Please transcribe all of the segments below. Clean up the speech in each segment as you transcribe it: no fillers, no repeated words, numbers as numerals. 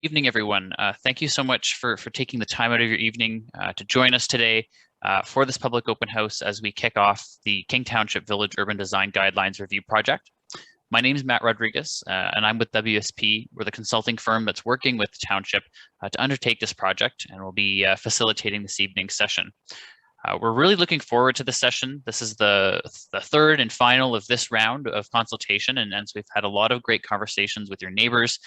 Evening, everyone. Thank you so much for taking the time out of your evening to join us today for this public open house as we kick off the King Township Village Urban Design Guidelines Review Project. My name is Matt Rodriguez, and I'm with WSP. We're the consulting firm that's working with the Township to undertake this project, and we'll be facilitating this evening's session. We're really looking forward to the session. This is the third and final of this round of consultation, and so we've had a lot of great conversations with your neighbors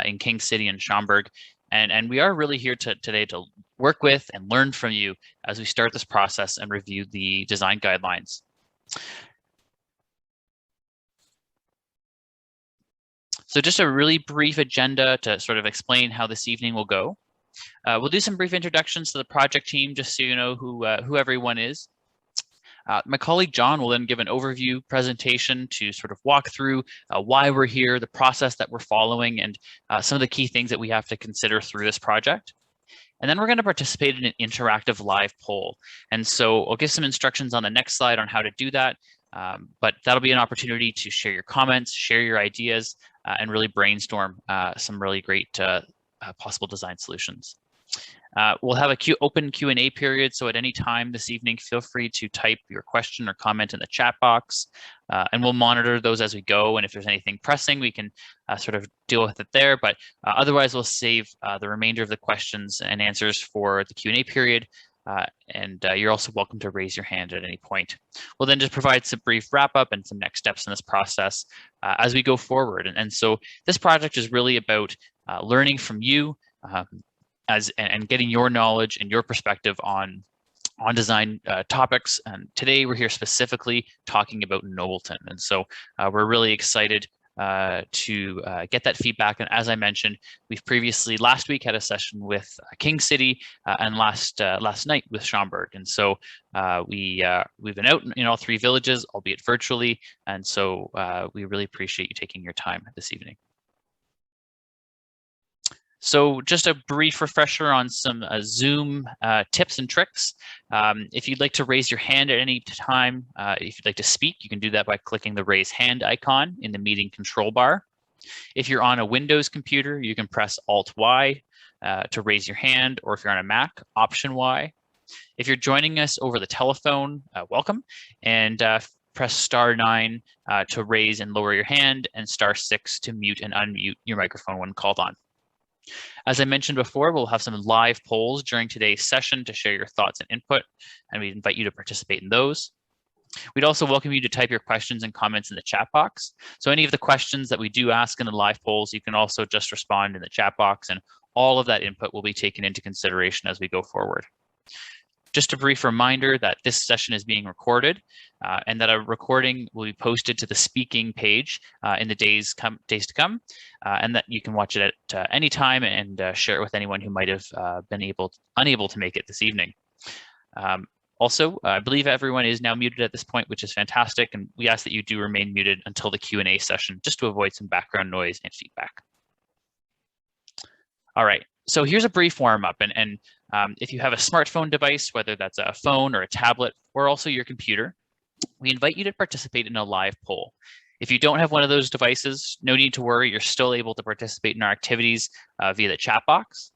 in King City and Schaumburg, and we are really here today to work with and learn from you as we start this process and review the design guidelines. So just a really brief agenda to sort of explain how this evening will go. We'll do some brief introductions to the project team, just so you know who everyone is. My colleague John will then give an overview presentation to sort of walk through why we're here, the process that we're following, and some of the key things that we have to consider through this project. And then we're going to participate in an interactive live poll. And so I'll give some instructions on the next slide on how to do that. But that'll be an opportunity to share your comments, share your ideas, and really brainstorm some really great possible design solutions. We'll have a open Q&A period, so at any time this evening, feel free to type your question or comment in the chat box, and we'll monitor those as we go, and if there's anything pressing, we can sort of deal with it there, but otherwise we'll save the remainder of the questions and answers for the Q&A period, and you're also welcome to raise your hand at any point. We'll then just provide some brief wrap-up and some next steps in this process as we go forward, and so this project is really about learning from you, and getting your knowledge and your perspective on design topics. And today we're here specifically talking about Nobleton. And so we're really excited to get that feedback. And as I mentioned, we've previously last week had a session with King City and last night with Schaumburg. And so we've been out in all three villages, albeit virtually. And so we really appreciate you taking your time this evening. So just a brief refresher on some Zoom tips and tricks. If you'd like to raise your hand at any time, if you'd like to speak, you can do that by clicking the raise hand icon in the meeting control bar. If you're on a Windows computer, you can press Alt-Y to raise your hand, or if you're on a Mac, Option-Y. If you're joining us over the telephone, welcome, and press *9 to raise and lower your hand, and *6 to mute and unmute your microphone when called on. As I mentioned before, we'll have some live polls during today's session to share your thoughts and input, and we invite you to participate in those. We'd also welcome you to type your questions and comments in the chat box. So any of the questions that we do ask in the live polls, you can also just respond in the chat box, and all of that input will be taken into consideration as we go forward. Just a brief reminder that this session is being recorded and that a recording will be posted to the speaking page in the days to come, and that you can watch it at any time and share it with anyone who might have been unable to make it this evening. Also, I believe everyone is now muted at this point, which is fantastic, and we ask that you do remain muted until the Q&A session, just to avoid some background noise and feedback. All right, so here's a brief warm-up, and if you have a smartphone device, whether that's a phone or a tablet, or also your computer, we invite you to participate in a live poll. If you don't have one of those devices, no need to worry, you're still able to participate in our activities via the chat box.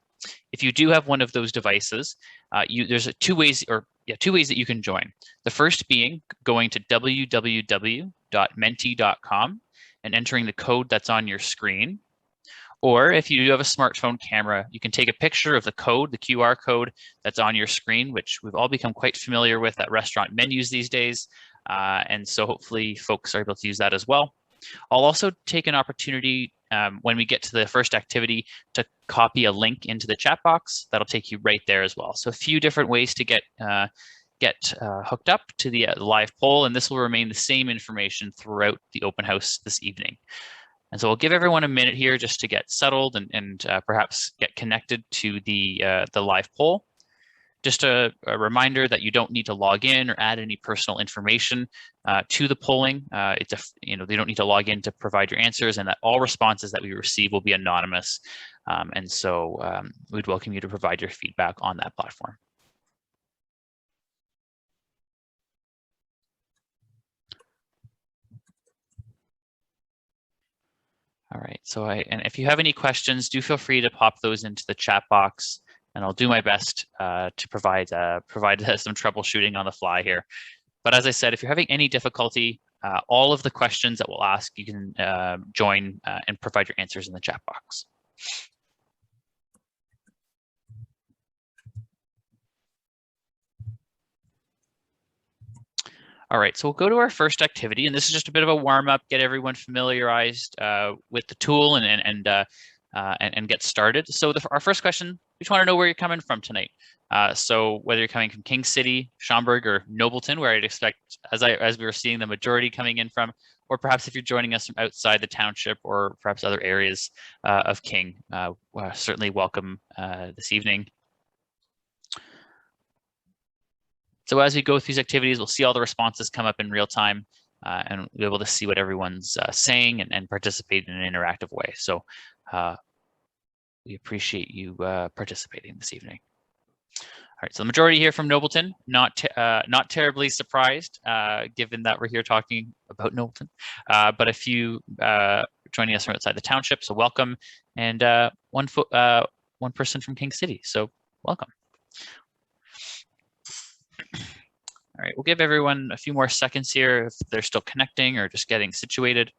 If you do have one of those devices, there's two ways that you can join. The first being going to www.menti.com and entering the code that's on your screen. Or if you do have a smartphone camera, you can take a picture of the code, the QR code that's on your screen, which we've all become quite familiar with at restaurant menus these days. And so hopefully folks are able to use that as well. I'll also take an opportunity when we get to the first activity to copy a link into the chat box. That'll take you right there as well. So a few different ways to get hooked up to the live poll, and this will remain the same information throughout the open house this evening. And so we'll give everyone a minute here just to get settled and perhaps get connected to the live poll. Just a reminder that you don't need to log in or add any personal information to the polling. They don't need to log in to provide your answers, and that all responses that we receive will be anonymous. And so we'd welcome you to provide your feedback on that platform. All right, so and if you have any questions, do feel free to pop those into the chat box, and I'll do my best to provide some troubleshooting on the fly here. But as I said, if you're having any difficulty, all of the questions that we'll ask, you can join and provide your answers in the chat box. All right, so we'll go to our first activity, and this is just a bit of a warm-up, get everyone familiarized with the tool and get started. So our first question, we just want to know where you're coming from tonight. So whether you're coming from King City, Schaumburg, or Nobleton, where I'd expect, as we were seeing the majority coming in from, or perhaps if you're joining us from outside the township or perhaps other areas of King, certainly welcome this evening. So as we go through these activities, we'll see all the responses come up in real time and we'll be able to see what everyone's saying and participate in an interactive way. So we appreciate you participating this evening. All right, so the majority here from Nobleton, not terribly surprised, given that we're here talking about Nobleton, but a few joining us from outside the township, so welcome, and one person from King City, so welcome. All right, we'll give everyone a few more seconds here if they're still connecting or just getting situated.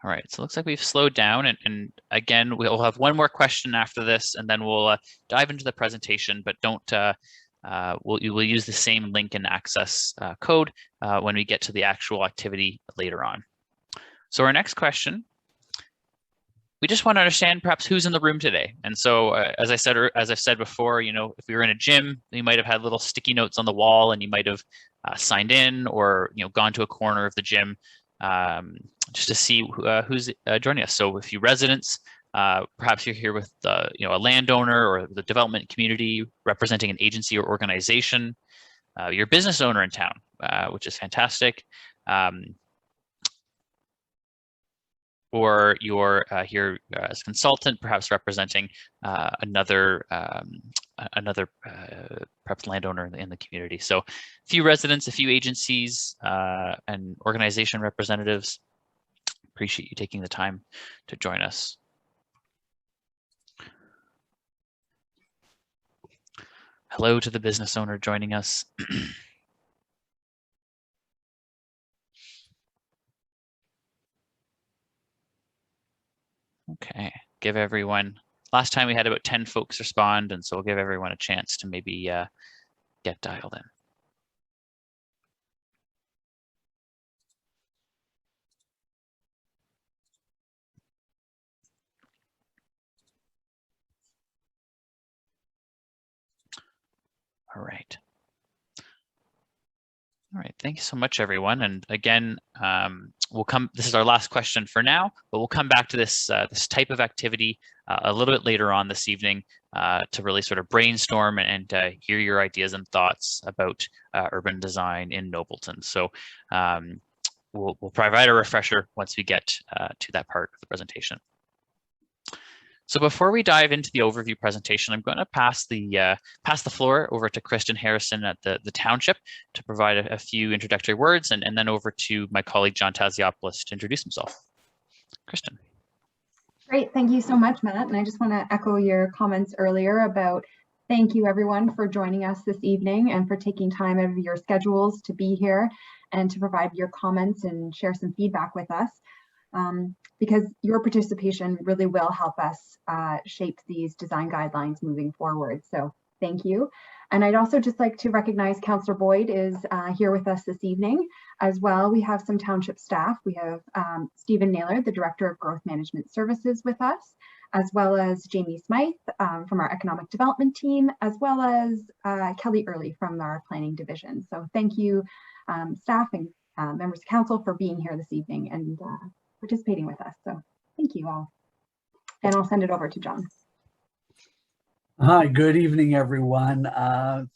All right, so it looks like we've slowed down, and again, we'll have one more question after this, and then we'll dive into the presentation, but we'll use the same link and access code when we get to the actual activity later on. So our next question, we just want to understand perhaps who's in the room today. And so as I've said before, you know, if we were in a gym, you might have had little sticky notes on the wall and you might have signed in or, you know, gone to a corner of the gym just to see who's joining us. So if you residents, perhaps you're here with you know, a landowner or the development community representing an agency or organization, you're a business owner in town, which is fantastic. Or you're here as a consultant, perhaps representing another perhaps landowner in the community. So a few residents, a few agencies, and organization representatives. Appreciate you taking the time to join us. Hello to the business owner joining us. Okay, give everyone, last time we had about 10 folks respond, and so we'll give everyone a chance to maybe get dialed in. All right. All right, thank you so much, everyone. And again, this is our last question for now, but we'll come back to this type of activity a little bit later on this evening to really sort of brainstorm and hear your ideas and thoughts about urban design in Nobleton. So we'll provide a refresher once we get to that part of the presentation. So before we dive into the overview presentation, I'm going to pass the floor over to Kristen Harrison at the Township to provide a few introductory words, and then over to my colleague John Taziopoulos to introduce himself. Kristen. Great, thank you so much, Matt. And I just want to echo your comments earlier about thank you everyone for joining us this evening and for taking time out of your schedules to be here and to provide your comments and share some feedback with us. Because your participation really will help us shape these design guidelines moving forward. So thank you. And I'd also just like to recognize Councillor Boyd is here with us this evening. As well, we have some township staff. We have Stephen Naylor, the Director of Growth Management Services with us, as well as Jamie Smythe from our Economic Development team, as well as Kelly Early from our Planning Division. So thank you, staff and members of council, for being here this evening and participating with us. So thank you all. And I'll send it over to John. Hi, good evening, everyone.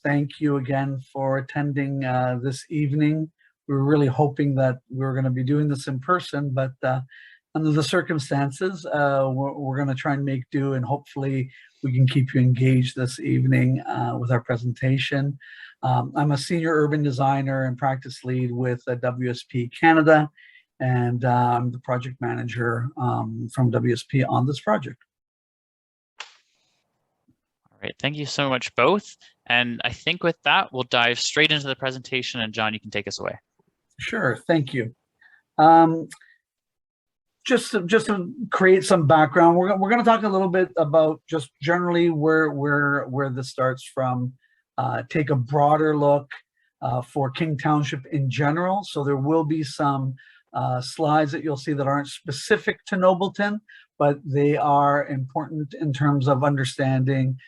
Thank you again for attending this evening. We were really hoping that we were going to be doing this in person, but under the circumstances, we're going to try and make do, and hopefully we can keep you engaged this evening with our presentation. I'm a senior urban designer and practice lead with WSP Canada, and I'm the project manager from WSP on this project. All right, thank you so much both. And I think with that, we'll dive straight into the presentation, and John, you can take us away. Sure, thank you. Just to create some background, we're going to talk a little bit about just generally where this starts from. Take a broader look for King Township in general. So there will be some slides that you'll see that aren't specific to Nobleton, but they are important in terms of understanding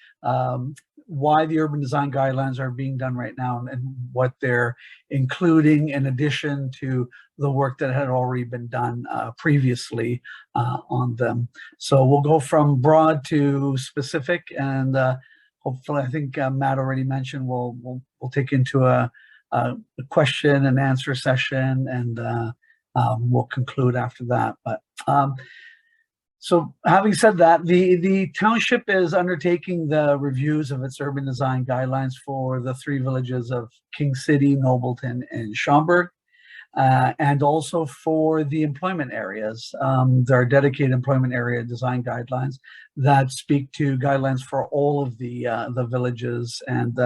why the urban design guidelines are being done right now and what they're including in addition to the work that had already been done previously on them. So we'll go from broad to specific, and hopefully, I think Matt already mentioned we'll take into a question and answer session, and we'll conclude after that. But so having said that, the township is undertaking the reviews of its urban design guidelines for the 3 villages of King City, Nobleton, and Schaumburg, and also for the employment areas. There are dedicated employment area design guidelines that speak to guidelines for all of the villages and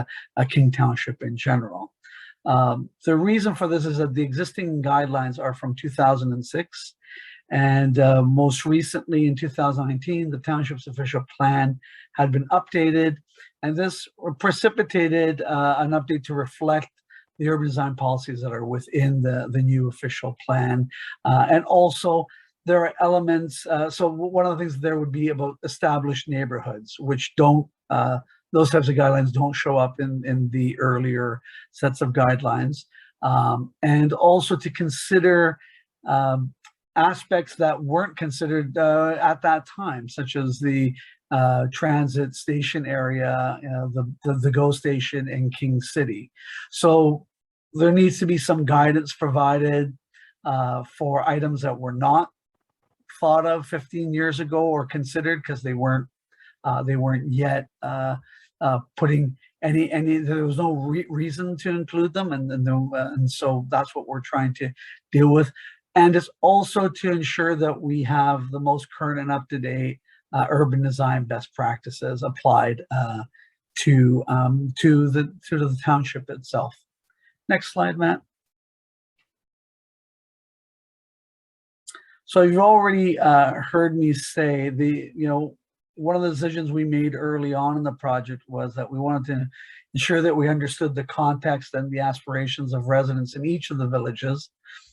King Township in general. The reason for this is that the existing guidelines are from 2006. And most recently in 2019, the township's official plan had been updated, and this precipitated an update to reflect the urban design policies that are within the new official plan. And also there are elements, so one of the things there would be about established neighborhoods, which don't, those types of guidelines don't show up in the earlier sets of guidelines. And also to consider aspects that weren't considered at that time, such as the transit station area, the GO station in King City. So there needs to be some guidance provided for items that were not thought of 15 years ago or considered because they weren't yet putting any there was no reason to include them, and so that's what we're trying to deal with. And it's also to ensure that we have the most current and up-to-date urban design best practices applied to the township itself. Next slide, Matt. So you've already heard me say one of the decisions we made early on in the project was that we wanted to ensure that we understood the context and the aspirations of residents in each of the villages.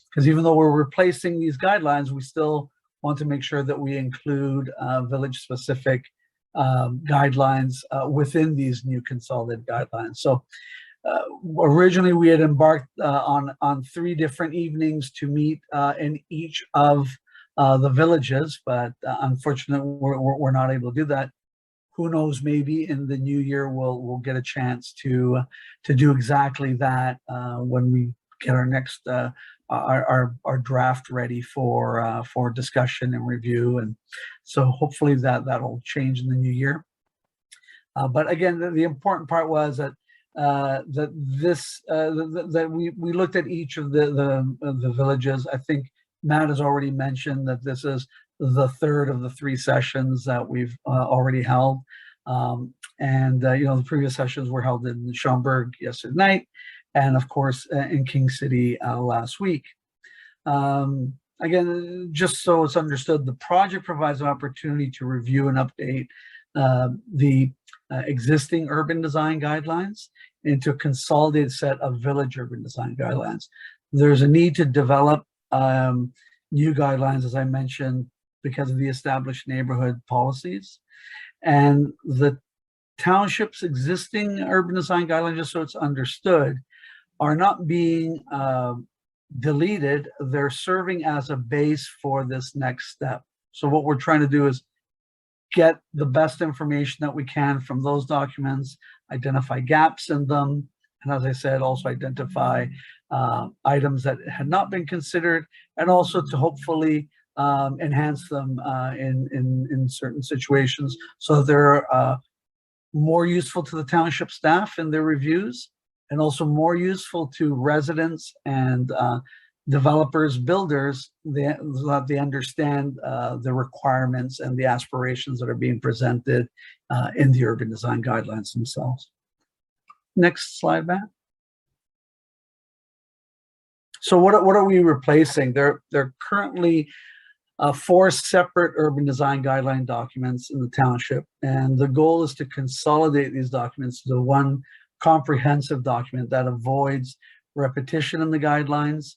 Because even though we're replacing these guidelines, we still want to make sure that we include village-specific guidelines within these new consolidated guidelines. So originally we had embarked on 3 different evenings to meet in each of the villages, but unfortunately we're not able to do that. Who knows, maybe in the new year we'll get a chance to do exactly that when we get our next our draft ready for discussion and review, and so hopefully that'll change in the new year. But again, the important part was that that we looked at each of the villages. I think Matt has already mentioned that this is the 3rd of the 3 sessions that we've already held, and the previous sessions were held in Schaumburg yesterday night, and of course in King City last week. Again, just so it's understood, the project provides an opportunity to review and update the existing urban design guidelines into a consolidated set of village urban design guidelines. There's a need to develop new guidelines, as I mentioned, because of the established neighborhood policies. And the township's existing urban design guidelines, just so it's understood, are not being deleted. They're serving as a base for this next step. So what we're trying to do is get the best information that we can from those documents, identify gaps in them, and as I said, also identify items that had not been considered, and also to hopefully enhance them in certain situations so that they're more useful to the township staff in their reviews, and also more useful to residents and developers, builders, so that they understand the requirements and the aspirations that are being presented in the urban design guidelines themselves. Next slide, Matt. So what are we replacing? They're currently 4 separate urban design guideline documents in the township, and the goal is to consolidate these documents to one comprehensive document that avoids repetition in the guidelines.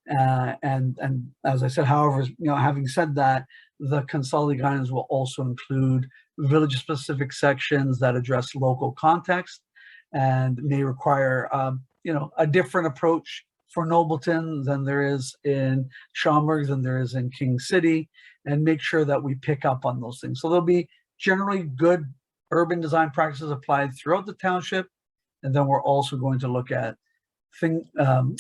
And as I said, however, having said that, the consolidated guidelines will also include village-specific sections that address local context and may require, a different approach for Nobleton than there is in Schaumburg, than there is in King City, and make sure that we pick up on those things. So there'll be generally good urban design practices applied throughout the township, and then we're also going to look at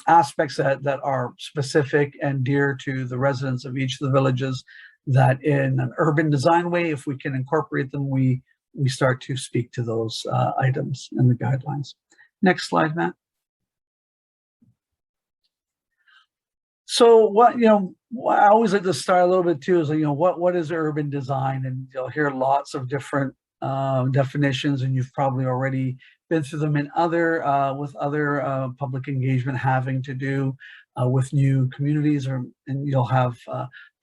aspects that are specific and dear to the residents of each of the villages, that in an urban design way, if we can incorporate them, we start to speak to those items in the guidelines. Next slide, Matt. So what, I always like to start a little bit too is, what is urban design? And you'll hear lots of different definitions, and you've probably already been through them in with other public engagement having to do with new communities, and you'll have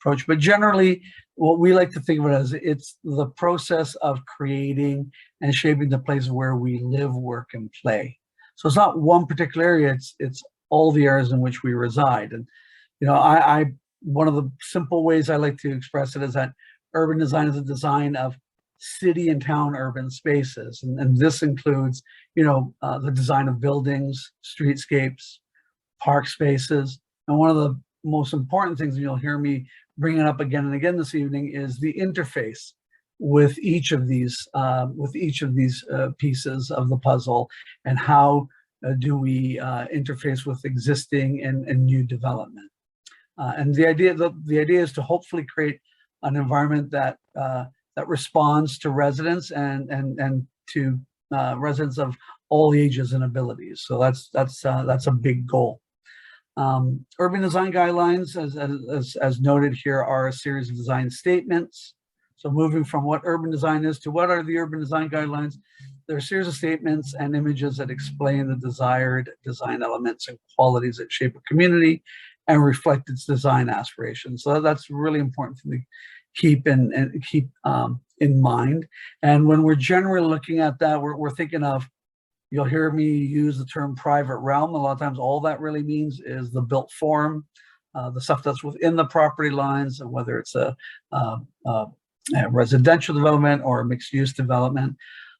approach. But generally, what we like to think of it as, it's the process of creating and shaping the place where we live, work, and play. So it's not one particular area, it's all the areas in which we reside. And one of the simple ways I like to express it is that urban design is a design of city and town urban spaces, and this includes the design of buildings, streetscapes, park spaces. And one of the most important things, and you'll hear me bring it up again and again this evening, is the interface with each of these pieces of the puzzle, and how do we interface with existing and new development. And the idea is to hopefully create an environment that responds to residents and to residents of all ages and abilities. So that's a big goal. Urban design guidelines, as noted here, are a series of design statements. So moving from what urban design is to what are the urban design guidelines, there are a series of statements and images that explain the desired design elements and qualities that shape a community and reflect its design aspirations. So that's really important to keep in mind. And when we're generally looking at that, we're thinking of, you'll hear me use the term private realm. A lot of times all that really means is the built form, the stuff that's within the property lines, and whether it's a residential development or a mixed use development.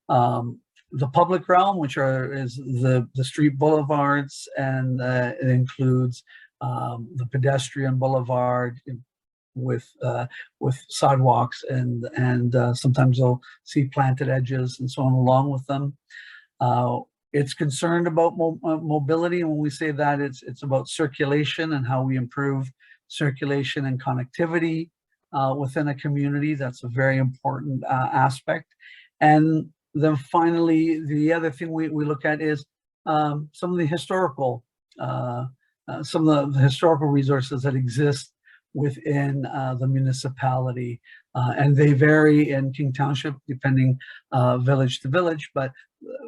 The public realm, which is the street boulevards, and it includes the pedestrian boulevard with sidewalks, and sometimes you'll see planted edges and so on along with them. It's concerned about mobility, and when we say that, it's about circulation and how we improve circulation and connectivity within a community. That's a very important aspect. And then finally, the other thing we look at is some of the historical resources that exist within the municipality, and they vary in King Township depending village to village, but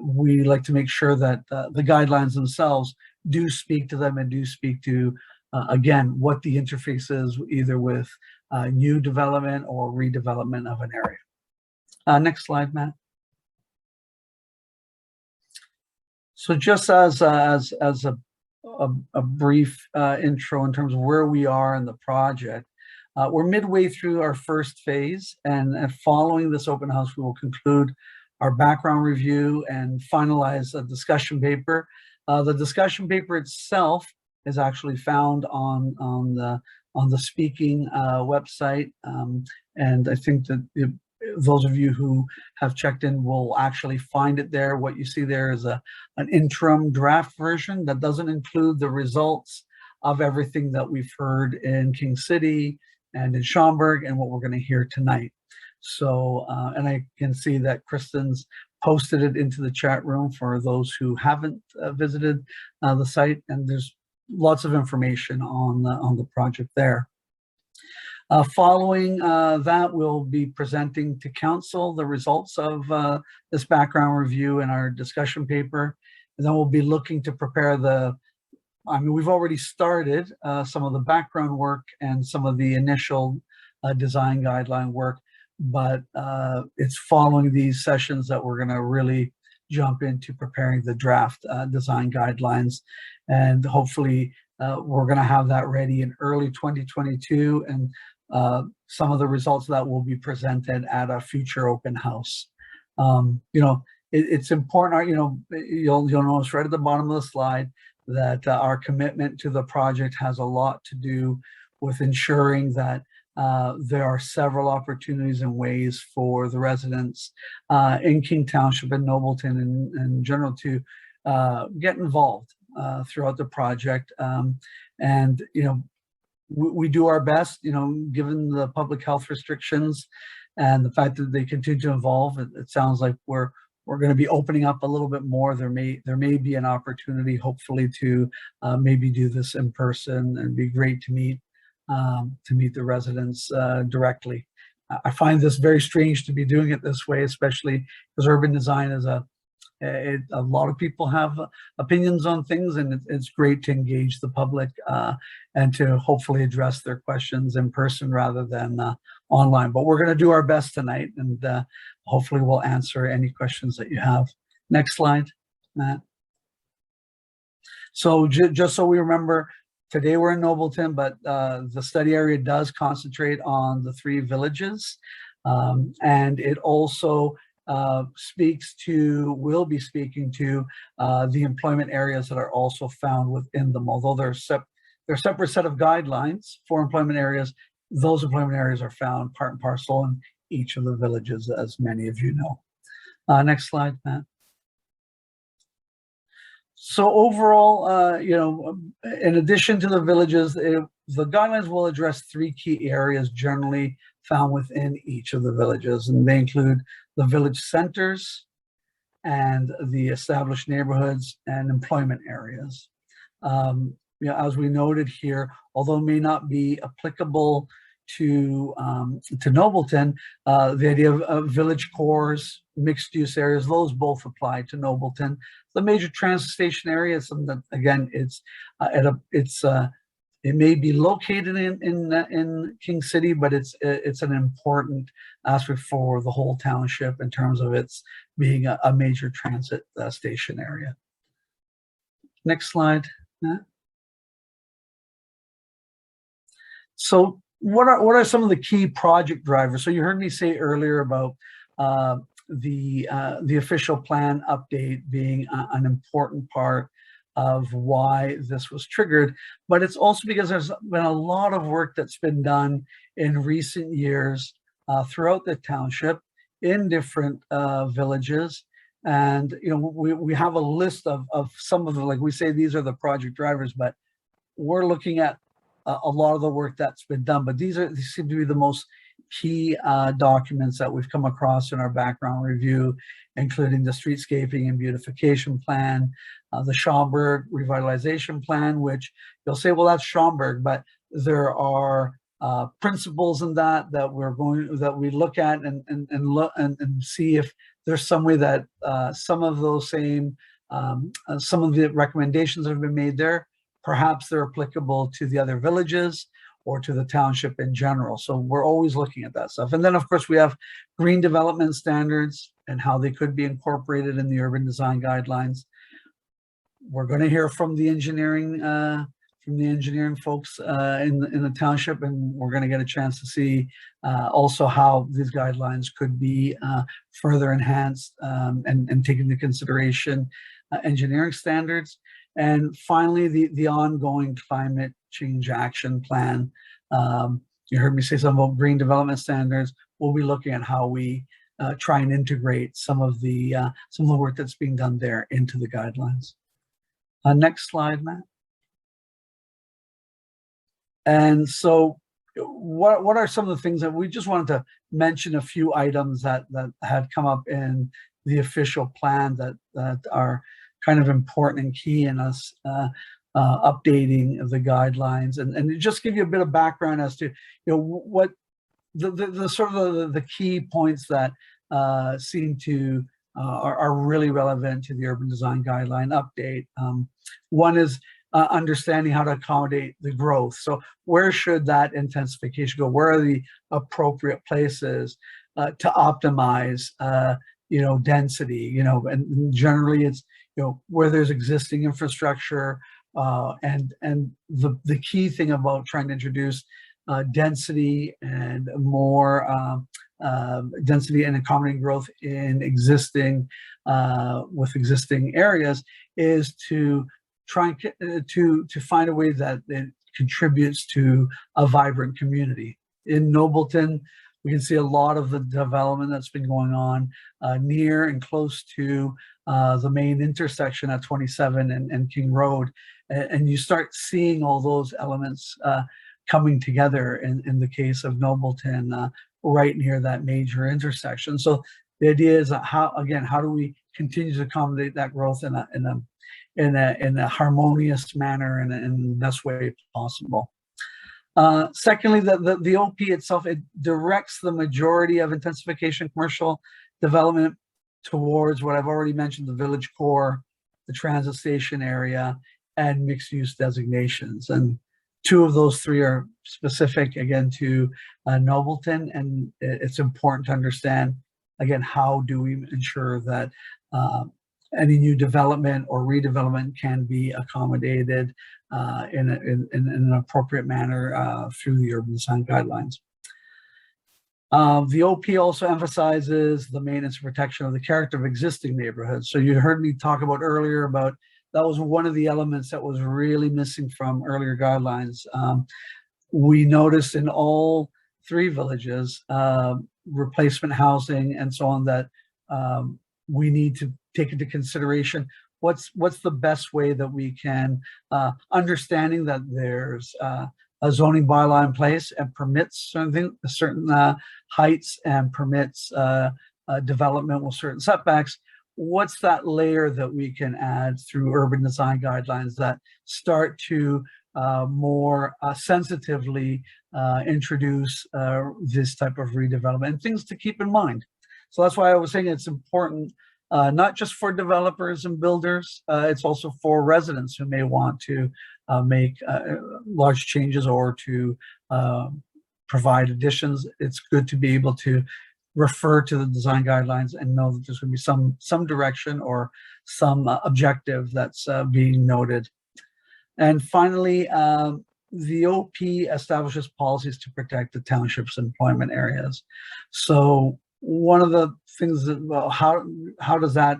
we like to make sure that the guidelines themselves do speak to them, and do speak to again what the interface is, either with new development or redevelopment of an area. Next slide, Matt. So just as a brief intro in terms of where we are in the project, we're midway through our first phase, and following this open house, we will conclude our background review and finalize a discussion paper. The discussion paper itself is actually found on the speaking website, and I think that those of you who have checked in will actually find it there. What you see there is an interim draft version that doesn't include the results of everything that we've heard in King City, and in Schaumburg, and what we're going to hear tonight. So, and I can see that Kristen's posted it into the chat room for those who haven't visited the site, and there's lots of information on the project there. Following that, we'll be presenting to council the results of this background review and our discussion paper. And then we'll be looking to prepare we've already started some of the background work and some of the initial design guideline work, but it's following these sessions that we're going to really jump into preparing the draft design guidelines. And hopefully we're going to have that ready in early 2022, and some of the results of that will be presented at a future open house. It's important, you'll notice right at the bottom of the slide that our commitment to the project has a lot to do with ensuring that there are several opportunities and ways for the residents in King Township and Nobleton and in general to get involved throughout the project. We do our best, given the public health restrictions and the fact that they continue to evolve. It sounds like we're going to be opening up a little bit more. There may be an opportunity, hopefully, to maybe do this in person, and it'd be great to meet the residents directly. I find this very strange to be doing it this way, especially because urban design is a lot of people have opinions on things, and it's great to engage the public and to hopefully address their questions in person rather than online. But we're going to do our best tonight, and hopefully we'll answer any questions that you have. Next slide, Matt. So just so we remember, today we're in Nobleton, but the study area does concentrate on the 3 villages, and it also will be speaking to the employment areas that are also found within them. Although they're a separate set of guidelines for employment areas, those employment areas are found part and parcel in each of the villages, as many of you know. Next slide, Matt. So overall, in addition to the villages, the guidelines will address 3 key areas generally found within each of the villages, and they include the village centers and the established neighborhoods and employment areas. As we noted here, although it may not be applicable to Nobleton, the idea of village cores, mixed use areas, those both apply to Nobleton. The major transit station area is something that, again, it may be located in King City, but it's an important aspect for the whole township in terms of its being a major transit station area. Next slide. So what are some of the key project drivers? So you heard me say earlier about the official plan update being an important part of why this was triggered, but it's also because there's been a lot of work that's been done in recent years throughout the township in different villages. And we have a list of some of the, like we say, these are the project drivers, but we're looking at a lot of the work that's been done. But these seem to be the most key documents that we've come across in our background review, including the Streetscaping and Beautification Plan, the Schaumburg Revitalization Plan, which you'll say, well, that's Schaumburg, but there are principles in that we look at and see if there's some way that some of the recommendations that have been made there, perhaps they're applicable to the other villages or to the township in general. So we're always looking at that stuff. And then, of course, we have green development standards and how they could be incorporated in the urban design guidelines. We're going to hear from the engineering folks in the township, and we're going to get a chance to see also how these guidelines could be further enhanced and take into consideration engineering standards. And finally, the ongoing climate change action plan. You heard me say something about green development standards. We'll be looking at how we try and integrate some of the work that's being done there into the guidelines. Next slide, Matt. And so what are some of the things that we just wanted to mention? A few items that had come up in the official plan that are kind of important and key in us updating of the guidelines, and just give you a bit of background as to what the sort of the key points that seem to are really relevant to the urban design guideline update. One is understanding how to accommodate the growth. So where should that intensification go? Where are the appropriate places to optimize density? And generally it's where there's existing infrastructure, and the key thing about trying to introduce density and more density and accommodating growth in existing with existing areas is to try to find a way that it contributes to a vibrant community. In Nobleton, we can see a lot of the development that's been going on near and close to the main intersection at 27 and King Road, and you start seeing all those elements coming together in the case of Nobleton, right near that major intersection. So the idea is how do we continue to accommodate that growth in a harmonious manner and in the best way possible. Secondly, the OP itself, it directs the majority of intensification commercial development towards what I've already mentioned: the village core, the transit station area, and mixed use designations. And two of those three are specific again to Nobleton, and it's important to understand again, how do we ensure that any new development or redevelopment can be accommodated in an appropriate manner through the urban design guidelines. The OP also emphasizes the maintenance and protection of the character of existing neighborhoods. So you heard me talk about earlier about that was one of the elements that was really missing from earlier guidelines. We noticed in all three villages, replacement housing and so on, that we need to take into consideration what's the best way that we can, understanding that there's a zoning bylaw in place and permits certain heights and permits development with certain setbacks. What's that layer that we can add through urban design guidelines that start to more sensitively introduce this type of redevelopment, and things to keep in mind. So that's why I was saying it's important, not just for developers and builders, it's also for residents who may want to make large changes or to provide additions. It's good to be able to refer to the design guidelines and know that there's going to be some direction or some objective that's being noted. And finally, the OP establishes policies to protect the township's employment areas. So one of the things that, well, how does that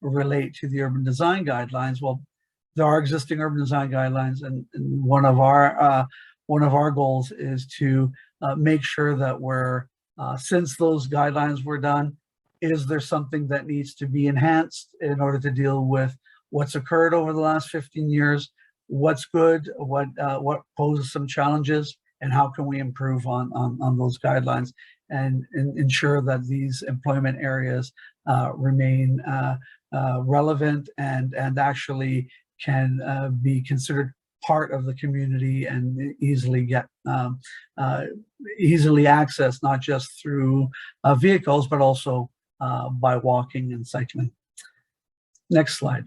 relate to the urban design guidelines? Well, there are existing urban design guidelines, and one of our goals is to make sure that we're since those guidelines were done, is there something that needs to be enhanced in order to deal with what's occurred over the last 15 years? What's good? What poses some challenges, and how can we improve on those guidelines and ensure that these employment areas remain relevant and actually can be considered part of the community and easily get easily accessed, not just through vehicles, but also by walking and cycling. Next slide.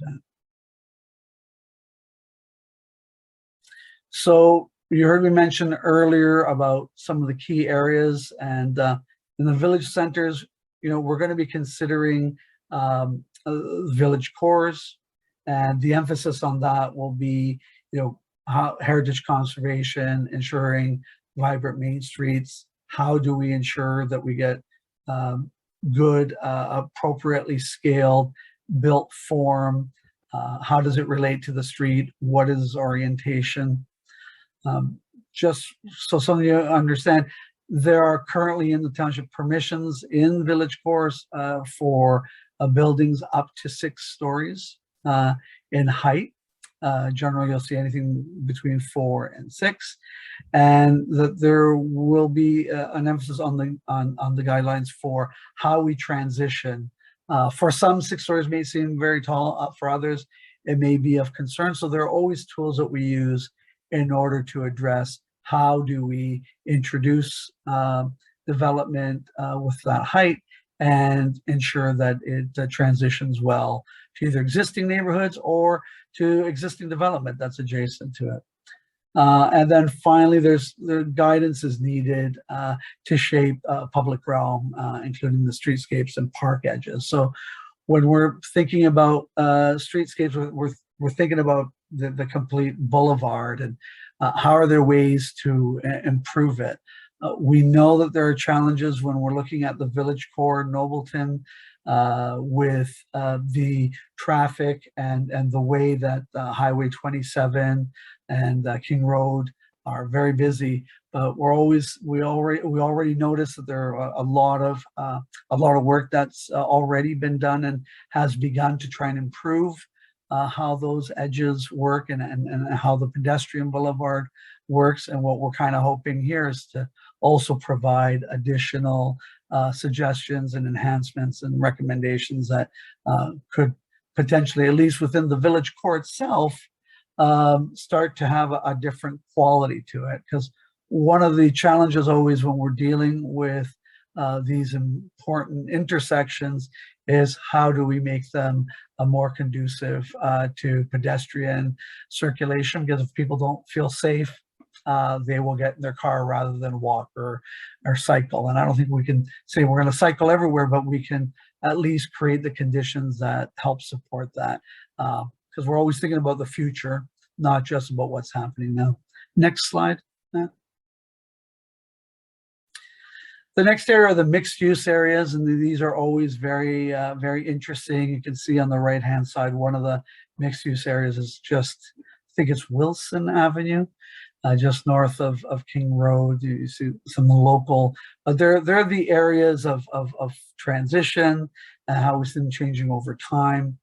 So you heard me mention earlier about some of the key areas, and in the village centers, we're going to be considering village cores, and the emphasis on that will be, heritage conservation, ensuring vibrant main streets. How do we ensure that we get good, appropriately scaled, built form? How does it relate to the street? What is orientation? Just so some of you understand, there are currently in the township permissions in village cores for buildings up to 6 stories in height. Generally, you'll see anything between 4 and 6, and that there will be an emphasis on the guidelines for how we transition. For some, 6 stories may seem very tall. For others, it may be of concern. So there are always tools that we use in order to address how do we introduce development with that height and ensure that it transitions well to either existing neighborhoods or to existing development that's adjacent to it. And then finally, the guidance is needed to shape public realm, including the streetscapes and park edges. So when we're thinking about streetscapes, we're thinking about the complete boulevard and how are there ways to improve it. We know that there are challenges when we're looking at the village core, Nobleton, with the traffic and the way that Highway 27 and King Road are very busy. But we already notice that there are a lot of work that's already been done and has begun to try and improve how those edges work and how the pedestrian boulevard works. And what we're kind of hoping here is to also provide additional suggestions and enhancements and recommendations that could potentially, at least within the village core itself, start to have a different quality to it. Because one of the challenges always when we're dealing with these important intersections is how do we make them more conducive to pedestrian circulation? Because if people don't feel safe, they will get in their car rather than walk or cycle. And I don't think we can say we're going to cycle everywhere, but we can at least create the conditions that help support that. Because we're always thinking about the future, not just about what's happening now. Next slide. Matt. The next area are the mixed use areas, and these are always very, very interesting. You can see on the right-hand side, one of the mixed use areas is just, I think it's Wilson Avenue, just north of King Road. You see some local, but they're the areas of transition and how we've seen changing over time.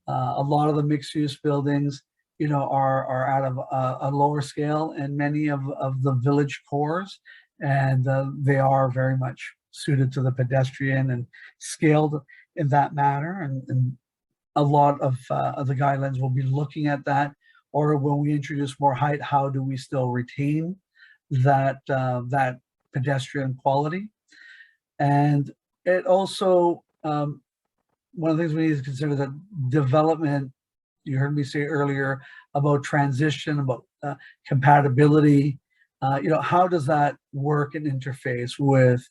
A lot of the mixed use buildings, you know, are out of a lower scale in many of the village cores. And they are very much suited to the pedestrian and scaled in that manner. And a lot of the guidelines will be looking at that. Or when we introduce more height, how do we still retain that that pedestrian quality? And it also, one of the things we need to consider that development, you heard me say earlier about transition, about compatibility. You know, how does that work and interface with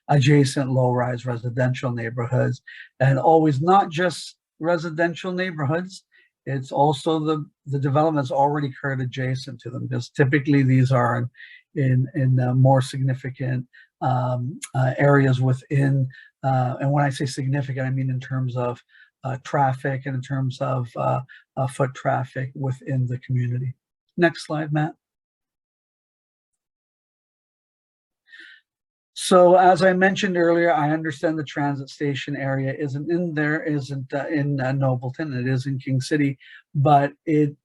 adjacent low-rise residential neighborhoods? And always not just residential neighborhoods, it's also the developments already occurred adjacent to them, because typically these are in more significant areas within, and when I say significant, I mean in terms of traffic and in terms of foot traffic within the community. Next slide, Matt. So as I mentioned earlier, I understand the transit station area isn't in Nobleton, it is in King City, but the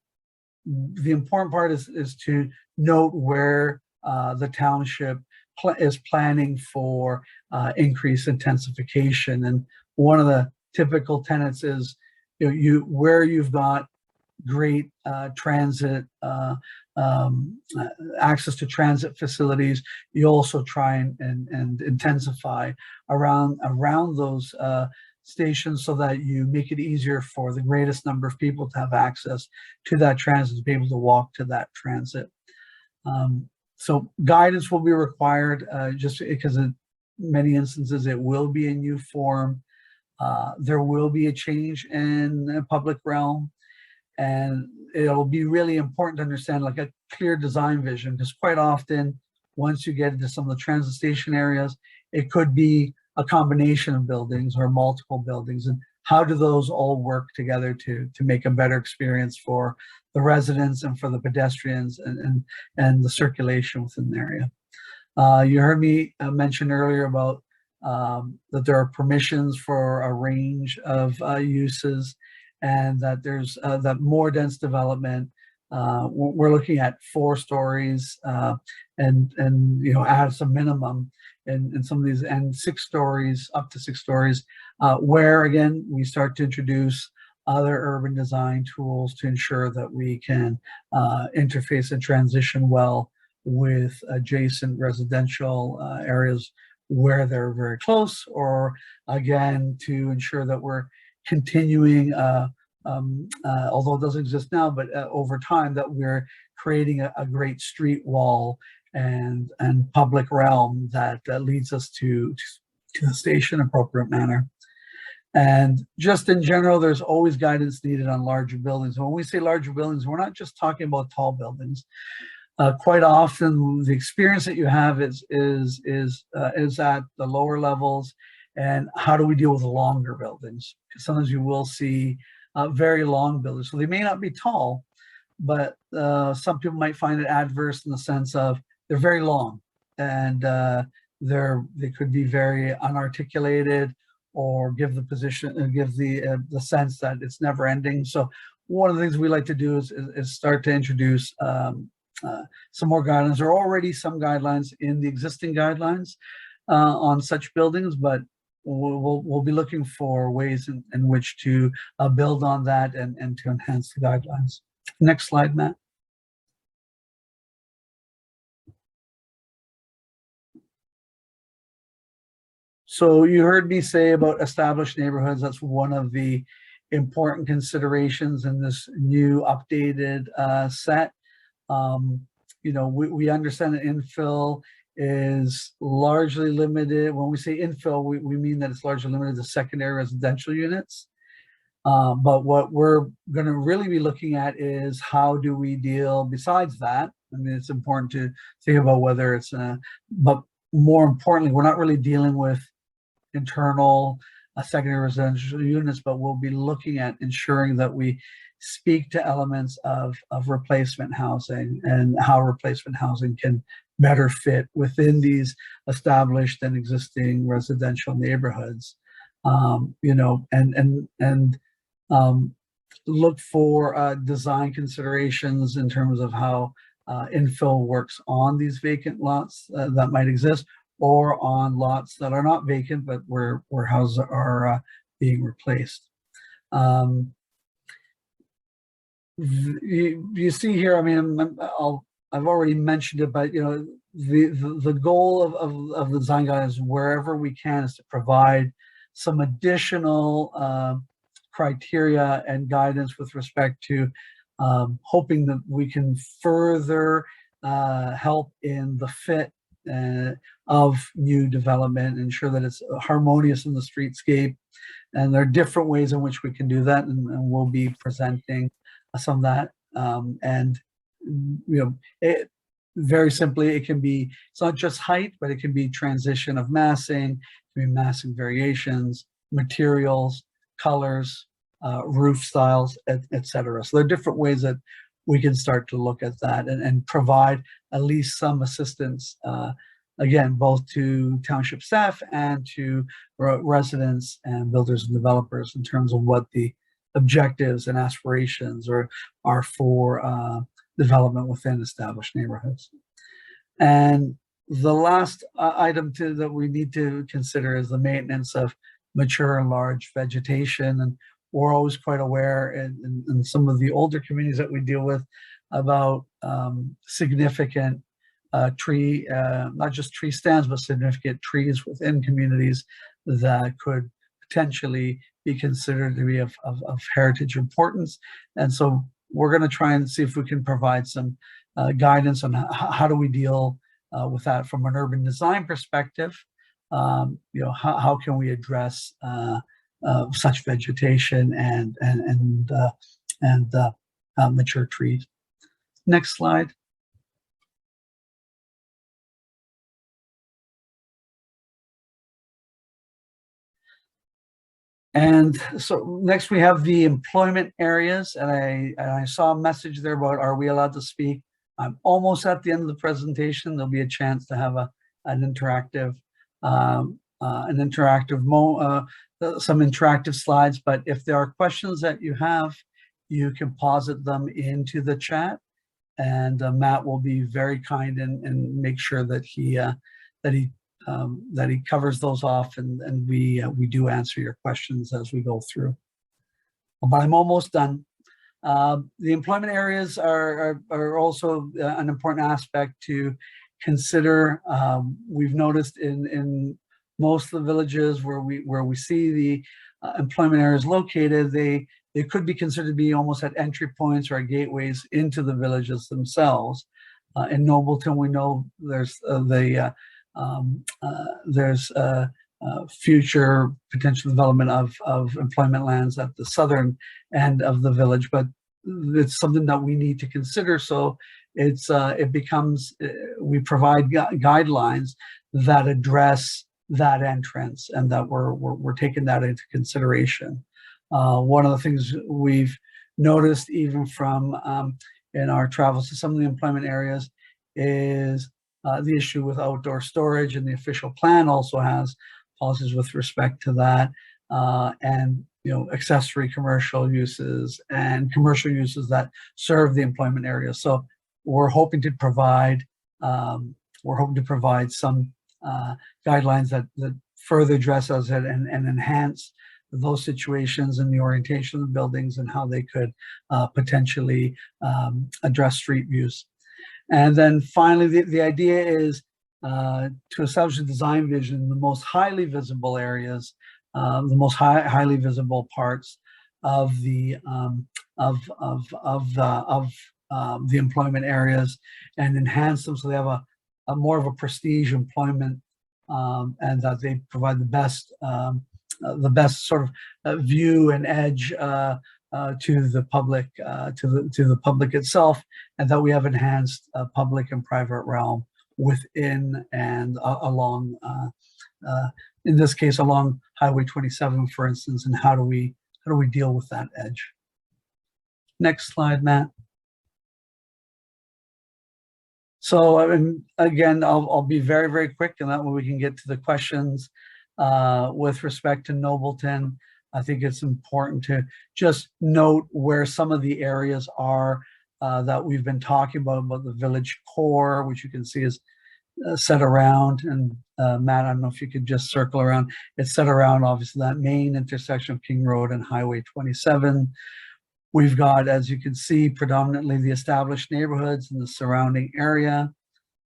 important part is to note where the township is planning for increased intensification. And one of the typical tenets is, you know, where you've got great transit access to transit facilities, you also try and intensify around those stations so that you make it easier for the greatest number of people to have access to that transit, to be able to walk to that transit. So guidance will be required just because in many instances it will be in new form. There will be a change in the public realm. And it'll be really important to understand like a clear design vision, because quite often, once you get into some of the transit station areas, it could be a combination of buildings or multiple buildings. And how do those all work together to make a better experience for the residents and for the pedestrians and the circulation within the area? You heard me mention earlier about that there are permissions for a range of uses. and that there's that more dense development. We're looking at 4 stories and you know, as a minimum in some of these, and 6 stories, up to 6 stories, where again we start to introduce other urban design tools to ensure that we can interface and transition well with adjacent residential areas where they're very close, or again to ensure that we're continuing, although it doesn't exist now, but over time, that we're creating a great street wall and public realm that leads us to the station in appropriate manner. And just in general, there's always guidance needed on larger buildings. When we say larger buildings, we're not just talking about tall buildings. Quite often, the experience that you have is at the lower levels. And how do we deal with longer buildings? Because sometimes you will see very long buildings. So they may not be tall, but some people might find it adverse in the sense of they're very long, and they could be very unarticulated, or give the position, give the sense that it's never ending. So one of the things we like to do is start to introduce some more guidelines. There are already some guidelines in the existing guidelines on such buildings, but we'll be looking for ways in which to build on that and to enhance the guidelines. Next slide, Matt. So you heard me say about established neighborhoods. That's one of the important considerations in this new updated set. You know, we understand that infill is largely limited. When we say infill, we mean that it's largely limited to secondary residential units. But what we're going to really be looking at is how do we deal besides that. I mean, it's important to think about whether it's, but more importantly, we're not really dealing with internal secondary residential units, but we'll be looking at ensuring that we speak to elements of replacement housing and how replacement housing can better fit within these established and existing residential neighborhoods. You know, and look for design considerations in terms of how infill works on these vacant lots that might exist, or on lots that are not vacant, but where houses are being replaced. You see here, I mean, I've already mentioned it, but you know, the goal of the design guidelines, wherever we can, is to provide some additional criteria and guidance with respect to hoping that we can further help in the fit of new development, ensure that it's harmonious in the streetscape. And there are different ways in which we can do that, and we'll be presenting some of that. And you know, very simply, it can be, it's not just height, but it can be transition of massing, it can be massing variations, materials, colors, roof styles, etc. So there are different ways that we can start to look at that and provide at least some assistance, again, both to township staff and to residents and builders and developers in terms of what the objectives and aspirations are for development within established neighborhoods. And the last item that we need to consider is the maintenance of mature and large vegetation. And we're always quite aware in some of the older communities that we deal with about significant tree, not just tree stands, but significant trees within communities that could potentially be considered to be of heritage importance. And so we're going to try and see if we can provide some guidance on how do we deal with that from an urban design perspective. You know, how can we address such vegetation and mature trees. Next slide. And so next we have the employment areas, and I saw a message there about, are we allowed to speak? I'm almost at the end of the presentation. There'll be a chance to have an interactive some interactive slides, but if there are questions that you have, you can posit them into the chat, and Matt will be very kind and make sure that he covers those off, and we do answer your questions as we go through. But I'm almost done. The employment areas are also an important aspect to consider. We've noticed in most of the villages where we see the employment areas located, they could be considered to be almost at entry points or at gateways into the villages themselves. In Nobleton, we know there's future potential development of employment lands at the southern end of the village, but it's something that we need to consider. So it becomes, we provide guidelines that address that entrance, and that we're taking that into consideration. One of the things we've noticed even from in our travels to some of the employment areas is the issue with outdoor storage, and the official plan also has policies with respect to that, and accessory commercial uses and commercial uses that serve the employment area. So we're hoping to provide some guidelines that further address those and enhance those situations and the orientation of the buildings and how they could potentially address street views. And then finally, the idea is to establish a design vision in the most highly visible areas, the most highly visible parts of the employment areas, and enhance them so they have a more of a prestige employment, and that they provide the best sort of view and edge to the public, to the public itself, and that we have enhanced public and private realm within and along, in this case, along Highway 27, for instance. And how do we deal with that edge? Next slide, Matt. So again, I'll be very, very quick, and that way we can get to the questions. With respect to Nobleton, I think it's important to just note where some of the areas are that we've been talking about the village core, which you can see is set around. And Matt, I don't know if you could just circle around. It's set around, obviously, that main intersection of King Road and Highway 27. We've got, as you can see, predominantly the established neighborhoods in the surrounding area.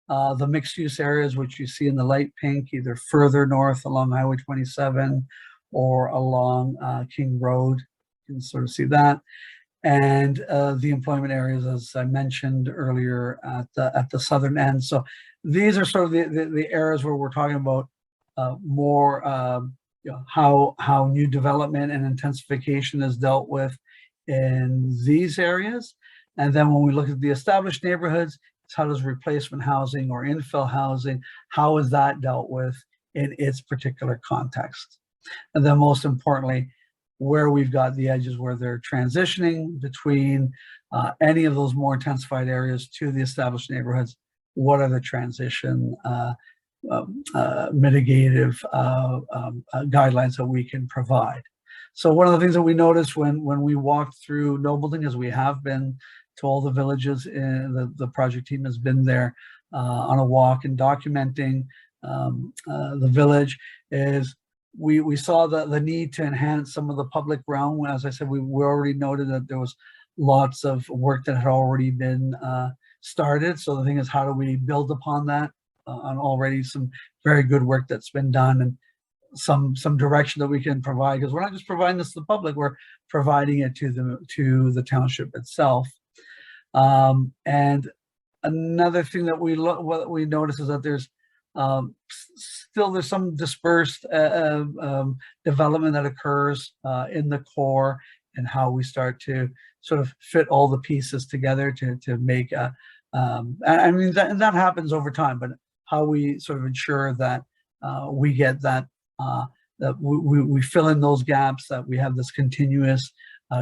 The mixed-use areas, which you see in the light pink, either further north along Highway 27 or along King Road. You can sort of see that. And the employment areas, as I mentioned earlier, at the southern end. So these are sort of the areas where we're talking about more how new development and intensification is dealt with in these areas. And then when we look at the established neighborhoods, it's how does replacement housing or infill housing, how is that dealt with in its particular context? And then most importantly, where we've got the edges where they're transitioning between any of those more intensified areas to the established neighborhoods, what are the transition mitigative guidelines that we can provide? So one of the things that we noticed when we walked through Nobleton, as we have been to all the villages, and the project team has been there on a walk and documenting the village, is we saw the need to enhance some of the public realm. As I said, we already noted that there was lots of work that had already been started. So the thing is, how do we build upon that on already some very good work that's been done, and some direction that we can provide, because we're not just providing this to the public, we're providing it to the township itself. And another thing that what we notice is that there's some dispersed development that occurs in the core, and how we start to sort of fit all the pieces together to make a I mean that happens over time, but how we sort of ensure that we get that that we fill in those gaps, that we have this continuous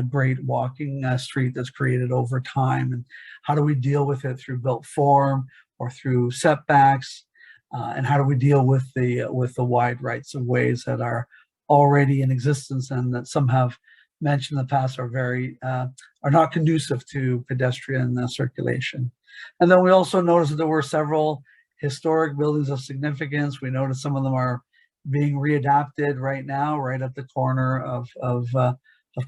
great walking street that's created over time, and how do we deal with it through built form or through setbacks, and how do we deal with the wide rights of ways that are already in existence and that some have mentioned in the past are very are not conducive to pedestrian circulation. And then we also noticed that there were several historic buildings of significance. We noticed some of them are being readapted right now, right at the corner of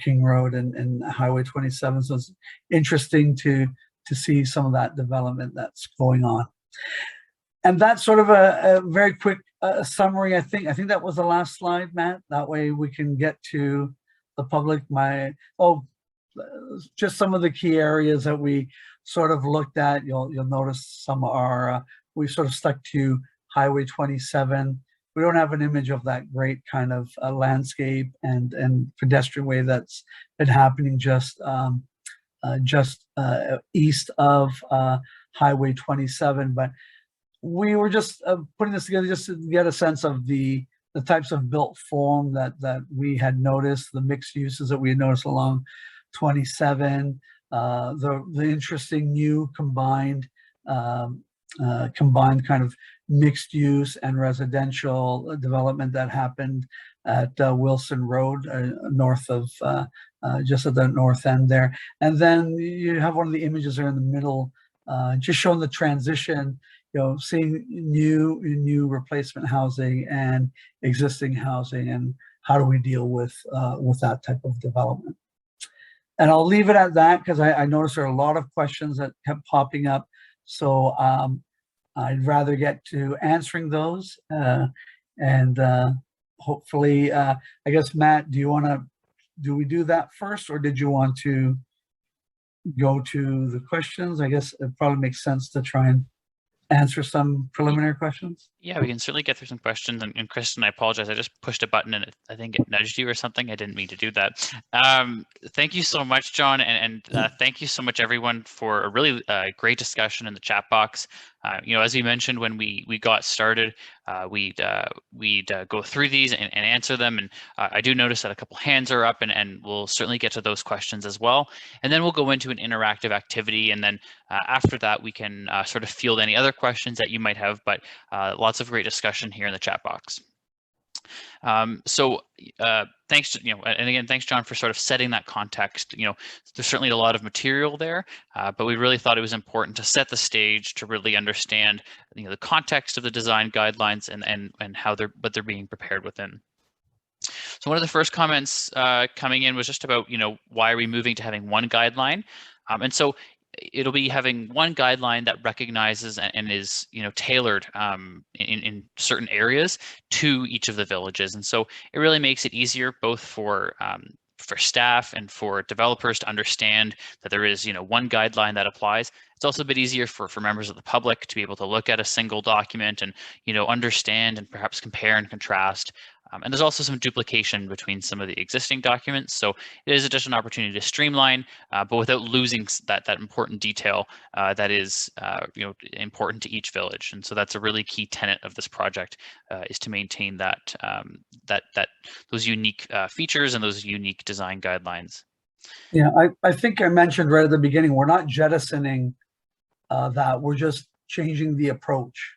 King Road and Highway 27. So it's interesting to see some of that development that's going on. And that's sort of a very quick summary. I think that was the last slide, Matt. That way we can get to the public. Just some of the key areas that we sort of looked at. You'll notice some are we sort of stuck to Highway 27. We don't have an image of that great kind of landscape and pedestrian way that's been happening just east of Highway 27. But we were just putting this together just to get a sense of the types of built form that we had noticed, the mixed uses that we had noticed along 27, the interesting new combined kind of mixed use and residential development that happened at Wilson Road, north of just at the north end there. And then you have one of the images there in the middle, just showing the transition, seeing new replacement housing and existing housing, and how do we deal with that type of development. And I'll leave it at that because I noticed there are a lot of questions that kept popping up. So I'd rather get to answering those and hopefully, I guess, Matt, do we do that first, or did you want to go to the questions? I guess it probably makes sense to try and answer some preliminary questions. Yeah, we can certainly get through some questions. And Kristen, I apologize. I just pushed a button and I think it nudged you or something. I didn't mean to do that. Thank you so much, John. And thank you so much, everyone, for a really great discussion in the chat box. As we mentioned when we got started, we'd go through these and answer them. And I do notice that a couple hands are up, and we'll certainly get to those questions as well. And then we'll go into an interactive activity. And then after that, we can sort of field any other questions that you might have, but lots of great discussion here in the chat box. Thanks, and again, thanks, John, for sort of setting that context. There's certainly a lot of material there, but we really thought it was important to set the stage to really understand, the context of the design guidelines and how what they're being prepared within. So one of the first comments coming in was just about, why are we moving to having one guideline? And so it'll be having one guideline that recognizes and is tailored in certain areas to each of the villages, and so it really makes it easier both for staff and for developers to understand that there is one guideline that applies. It's also a bit easier for members of the public to be able to look at a single document and understand and perhaps compare and contrast. And there's also some duplication between some of the existing documents, so it is just an opportunity to streamline, but without losing that important detail that is important to each village. And so that's a really key tenet of this project, is to maintain that those unique features and those unique design guidelines. Yeah, I think I mentioned right at the beginning, we're not jettisoning that, we're just changing the approach.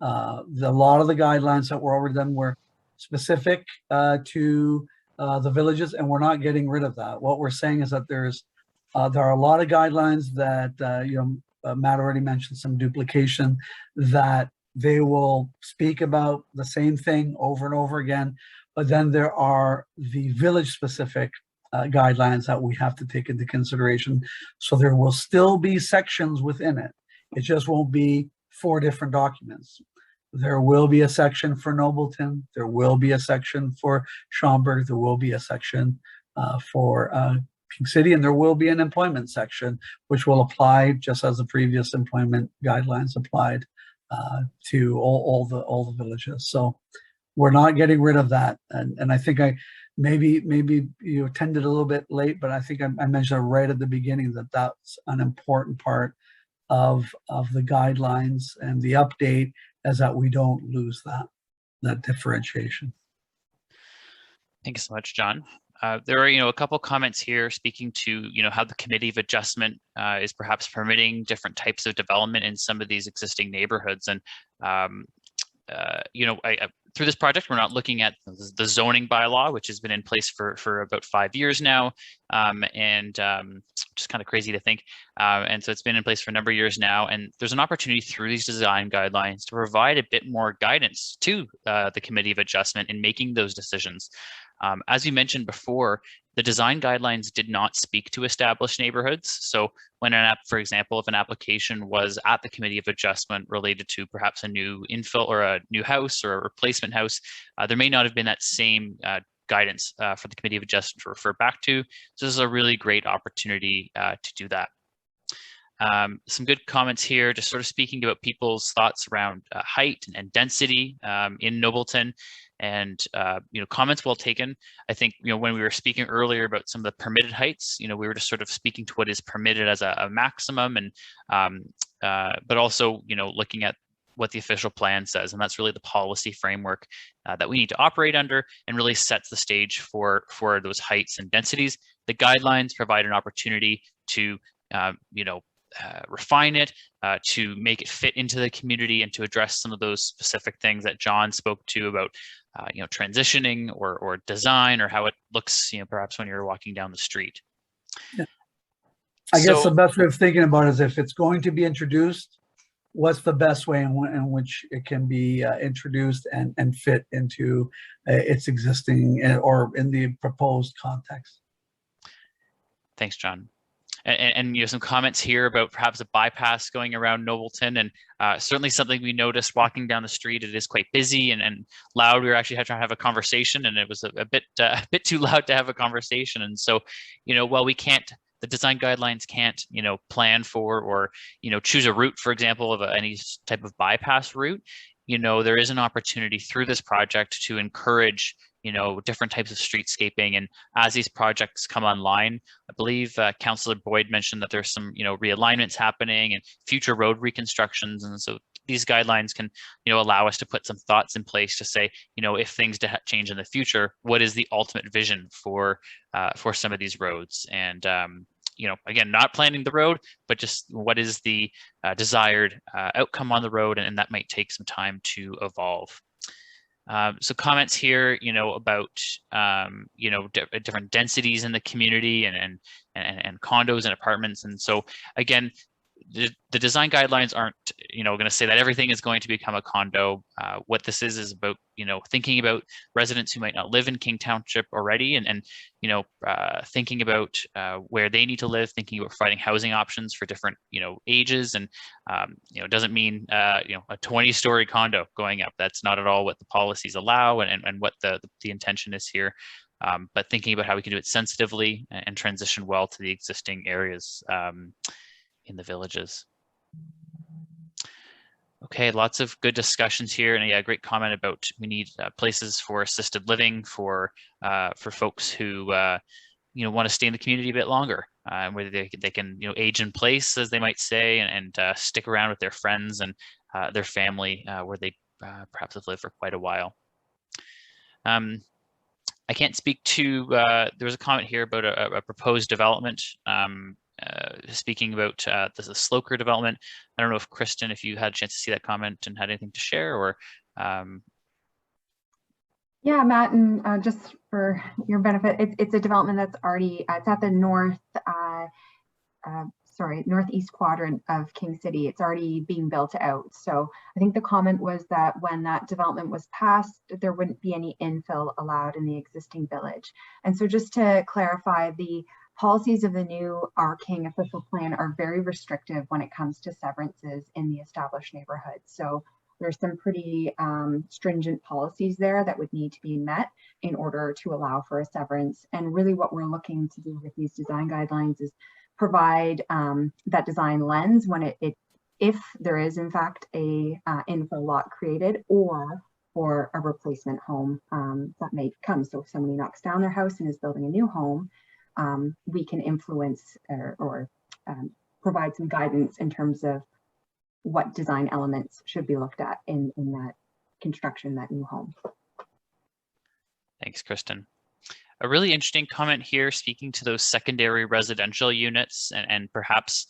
A lot of the guidelines that were already done were specific to the villages, and we're not getting rid of that. What we're saying is that there are a lot of guidelines that Matt already mentioned some duplication, that they will speak about the same thing over and over again, but then there are the village specific guidelines that we have to take into consideration. So there will still be sections within it. It just won't be 4 different documents. There will be a section for Nobleton. There will be a section for Schaumburg. There will be a section for King City, and there will be an employment section, which will apply just as the previous employment guidelines applied to all the villages. So we're not getting rid of that. And I think maybe you attended a little bit late, but I think I mentioned right at the beginning that that's an important part of the guidelines and the update, is that we don't lose that differentiation. Thank you so much, John. There are, a couple comments here speaking to, how the committee of adjustment is perhaps permitting different types of development in some of these existing neighborhoods. And, through this project, we're not looking at the zoning bylaw, which has been in place for about 5 years now, and just kind of crazy to think. And so it's been in place for a number of years now, and there's an opportunity through these design guidelines to provide a bit more guidance to the Committee of Adjustment in making those decisions. As you mentioned before, the design guidelines did not speak to established neighborhoods. So when for example, if an application was at the Committee of Adjustment related to perhaps a new infill or a new house or a replacement house, there may not have been that same guidance for the Committee of Adjustment to refer back to. So this is a really great opportunity to do that. Some good comments here, just sort of speaking about people's thoughts around height and density in Nobleton. And comments well taken. I think when we were speaking earlier about some of the permitted heights, we were just sort of speaking to what is permitted as a maximum, and but also looking at what the official plan says, and that's really the policy framework that we need to operate under, and really sets the stage for those heights and densities. The guidelines provide an opportunity to refine it, to make it fit into the community, and to address some of those specific things that John spoke to about transitioning or design, or how it looks perhaps when you're walking down the street. Yeah. I guess the best way of thinking about it is, if it's going to be introduced, what's the best way in which it can be introduced and fit into its existing or in the proposed context. Thanks, John. And some comments here about perhaps a bypass going around Nobleton, and certainly something we noticed walking down the street. It is quite busy and loud. We were actually trying to have a conversation, and it was a bit too loud to have a conversation. And so, while we can't, the design guidelines can't, plan for or choose a route, for example, of any type of bypass route. There is an opportunity through this project to encourage different types of streetscaping. And as these projects come online, I believe Councillor Boyd mentioned that there's some realignments happening and future road reconstructions. And so these guidelines can allow us to put some thoughts in place to say, if things change in the future, what is the ultimate vision for some of these roads? And again, not planning the road, but just what is the desired outcome on the road, and that might take some time to evolve. So comments here, about different densities in the community and condos and apartments. And so again, the design guidelines aren't going to say that everything is going to become a condo. What this is about thinking about residents who might not live in King Township already, and thinking about where they need to live, thinking about providing housing options for different ages. And it doesn't mean a 20-story condo going up. That's not at all what the policies allow, and what the intention is here. But thinking about how we can do it sensitively and transition well to the existing areas in the villages. Okay, lots of good discussions here, and yeah, great comment about we need places for assisted living for folks who want to stay in the community a bit longer, where they can age in place, as they might say, and stick around with their friends and their family where they perhaps have lived for quite a while. I can't speak to. There was a comment here about a proposed development. Speaking about the Sloker development. I don't know if Kristen, if you had a chance to see that comment and had anything to share, or Yeah, Matt, and just for your benefit, it's a development that's already it's at the northeast quadrant of King City. It's already being built out. So I think the comment was that when that development was passed, there wouldn't be any infill allowed in the existing village. And so just to clarify, the policies of the new Our King official plan are very restrictive when it comes to severances in the established neighborhoods. So there's some pretty stringent policies there that would need to be met in order to allow for a severance. And really what we're looking to do with these design guidelines is provide that design lens when if there is in fact a infill lot created, or for a replacement home that may come. So if somebody knocks down their house and is building a new home, we can influence or provide some guidance in terms of what design elements should be looked at in that construction, that new home. Thanks, Kristen. A really interesting comment here, speaking to those secondary residential units and perhaps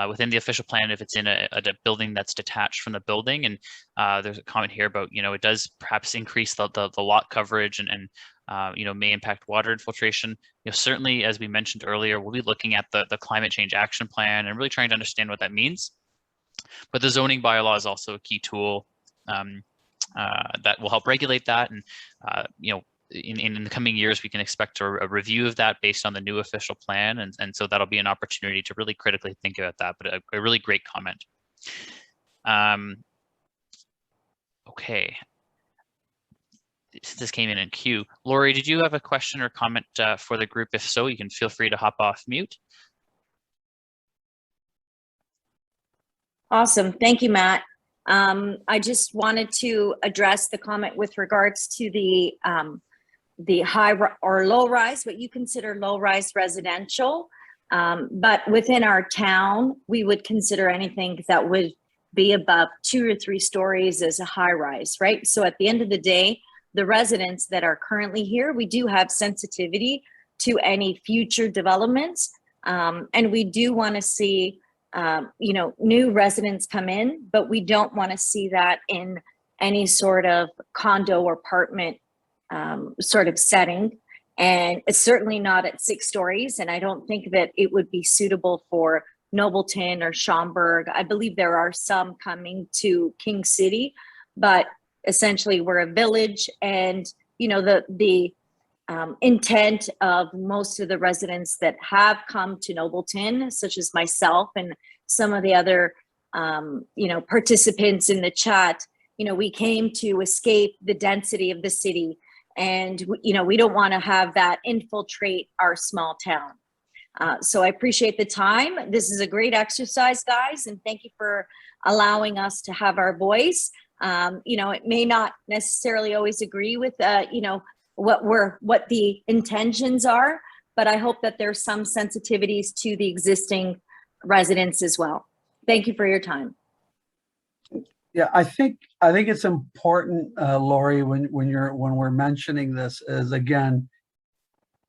within the official plan, if it's in a building that's detached from the building. And there's a comment here about, it does perhaps increase the lot coverage and may impact water infiltration. Certainly, as we mentioned earlier, we'll be looking at the climate change action plan and really trying to understand what that means. But the zoning bylaw is also a key tool that will help regulate that. And, in the coming years, we can expect a review of that based on the new official plan. And so that'll be an opportunity to really critically think about that, but a really great comment. Okay. This came in queue. Lori, did you have a question or comment for the group? If so, you can feel free to hop off mute. Awesome. Thank you, Matt. I just wanted to address the comment with regards to the high or low rise, what you consider low rise residential. But within our town, we would consider anything that would be above 2 or 3 stories as a high rise, right? So at the end of the day, the residents that are currently here, we do have sensitivity to any future developments. And we do want to see, new residents come in, but we don't want to see that in any sort of condo or apartment sort of setting. And it's certainly not at 6 stories. And I don't think that it would be suitable for Nobleton or Schaumburg. I believe there are some coming to King City, but essentially we're a village, and the intent of most of the residents that have come to Nobleton, such as myself and some of the other participants in the chat, we came to escape the density of the city, and we don't want to have that infiltrate our small town. So I appreciate the time. This is a great exercise, guys, and thank you for allowing us to have our voice. It may not necessarily always agree with, what the intentions are, but I hope that there's some sensitivities to the existing residents as well. Thank you for your time. Yeah, I think it's important, Lori, when we're mentioning this, is again,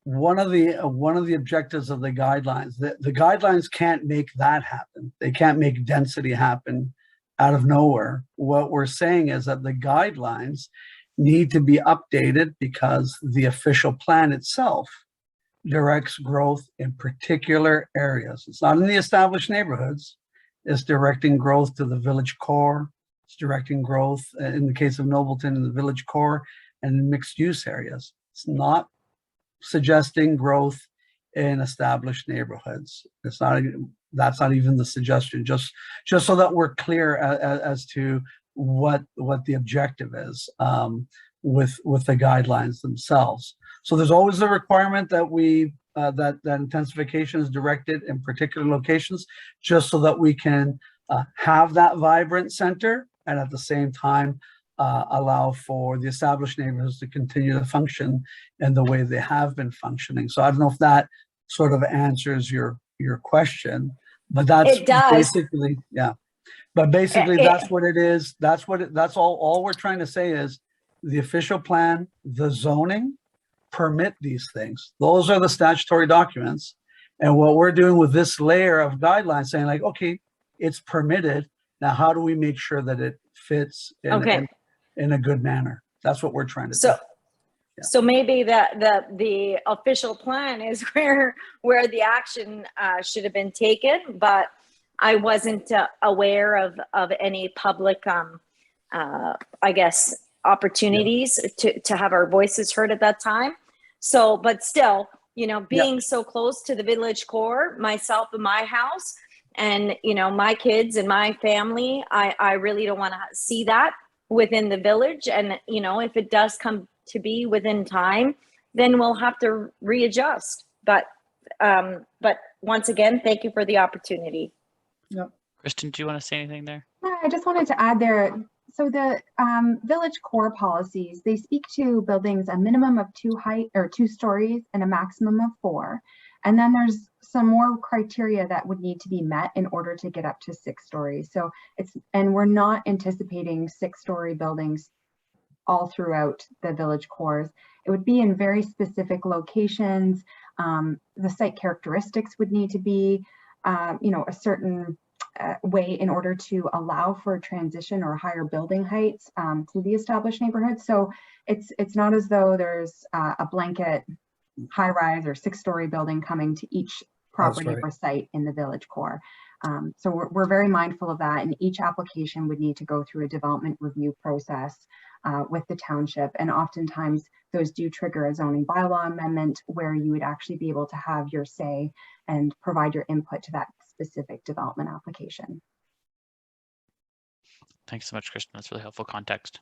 one of the objectives of the guidelines. The guidelines can't make that happen. They can't make density happen out of nowhere. What we're saying is that the guidelines need to be updated because the official plan itself directs growth in particular areas. It's not in the established neighborhoods. It's directing growth to the village core. It's directing growth, in the case of Nobleton, in the village core and in mixed use areas. It's not suggesting growth in established neighborhoods. That's not even the suggestion, just so that we're clear as to what the objective is with the guidelines themselves. So there's always the requirement that that intensification is directed in particular locations, just so that we can have that vibrant center and at the same time allow for the established neighborhoods to continue to function in the way they have been functioning. So I don't know if that sort of answers your question, but that's basically, yeah. But basically that's what it is. That's all we're trying to say is the official plan, the zoning permit these things. Those are the statutory documents. And what we're doing with this layer of guidelines saying like, okay, it's permitted. Now, how do we make sure that it fits in a good manner? That's what we're trying to do. Yeah. So maybe the official plan is where the action should have been taken, but I wasn't aware of any public, I guess, opportunities to have our voices heard at that time. So, but still, being so close to the village core, myself and my house, and my kids and my family, I really don't want to see that within the village. And if it does come to be within time, then we'll have to readjust. But once again, thank you for the opportunity. Yeah. Kristen, do you want to say anything there? Yeah, I just wanted to add there. So the village core policies, they speak to buildings a minimum of 2 stories and a maximum of 4. And then there's some more criteria that would need to be met in order to get up to 6 stories. So we're not anticipating 6-story buildings all throughout the village cores. It would be in very specific locations. The site characteristics would need to be, a certain way in order to allow for transition or higher building heights to the established neighborhood. So it's not as though there's a blanket high-rise or 6-story building coming to each property or site in the village core. So we're very mindful of that, and each application would need to go through a development review process with the township, and oftentimes those do trigger a zoning bylaw amendment where you would actually be able to have your say and provide your input to that specific development application. Thanks so much, Kristen. That's really helpful context.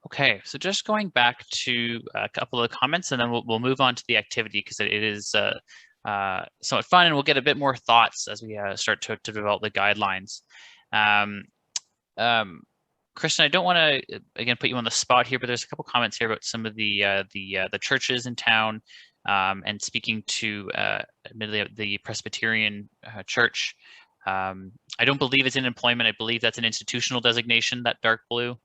Okay, so just going back to a couple of the comments, and then we'll move on to the activity, because it is somewhat fun, and we'll get a bit more thoughts as we start to develop the guidelines. Kristen, I don't want to again put you on the spot here, but there's a couple comments here about some of the churches in town, and speaking to admittedly the Presbyterian church. I don't believe it's in employment. I believe that's an institutional designation, that dark blue.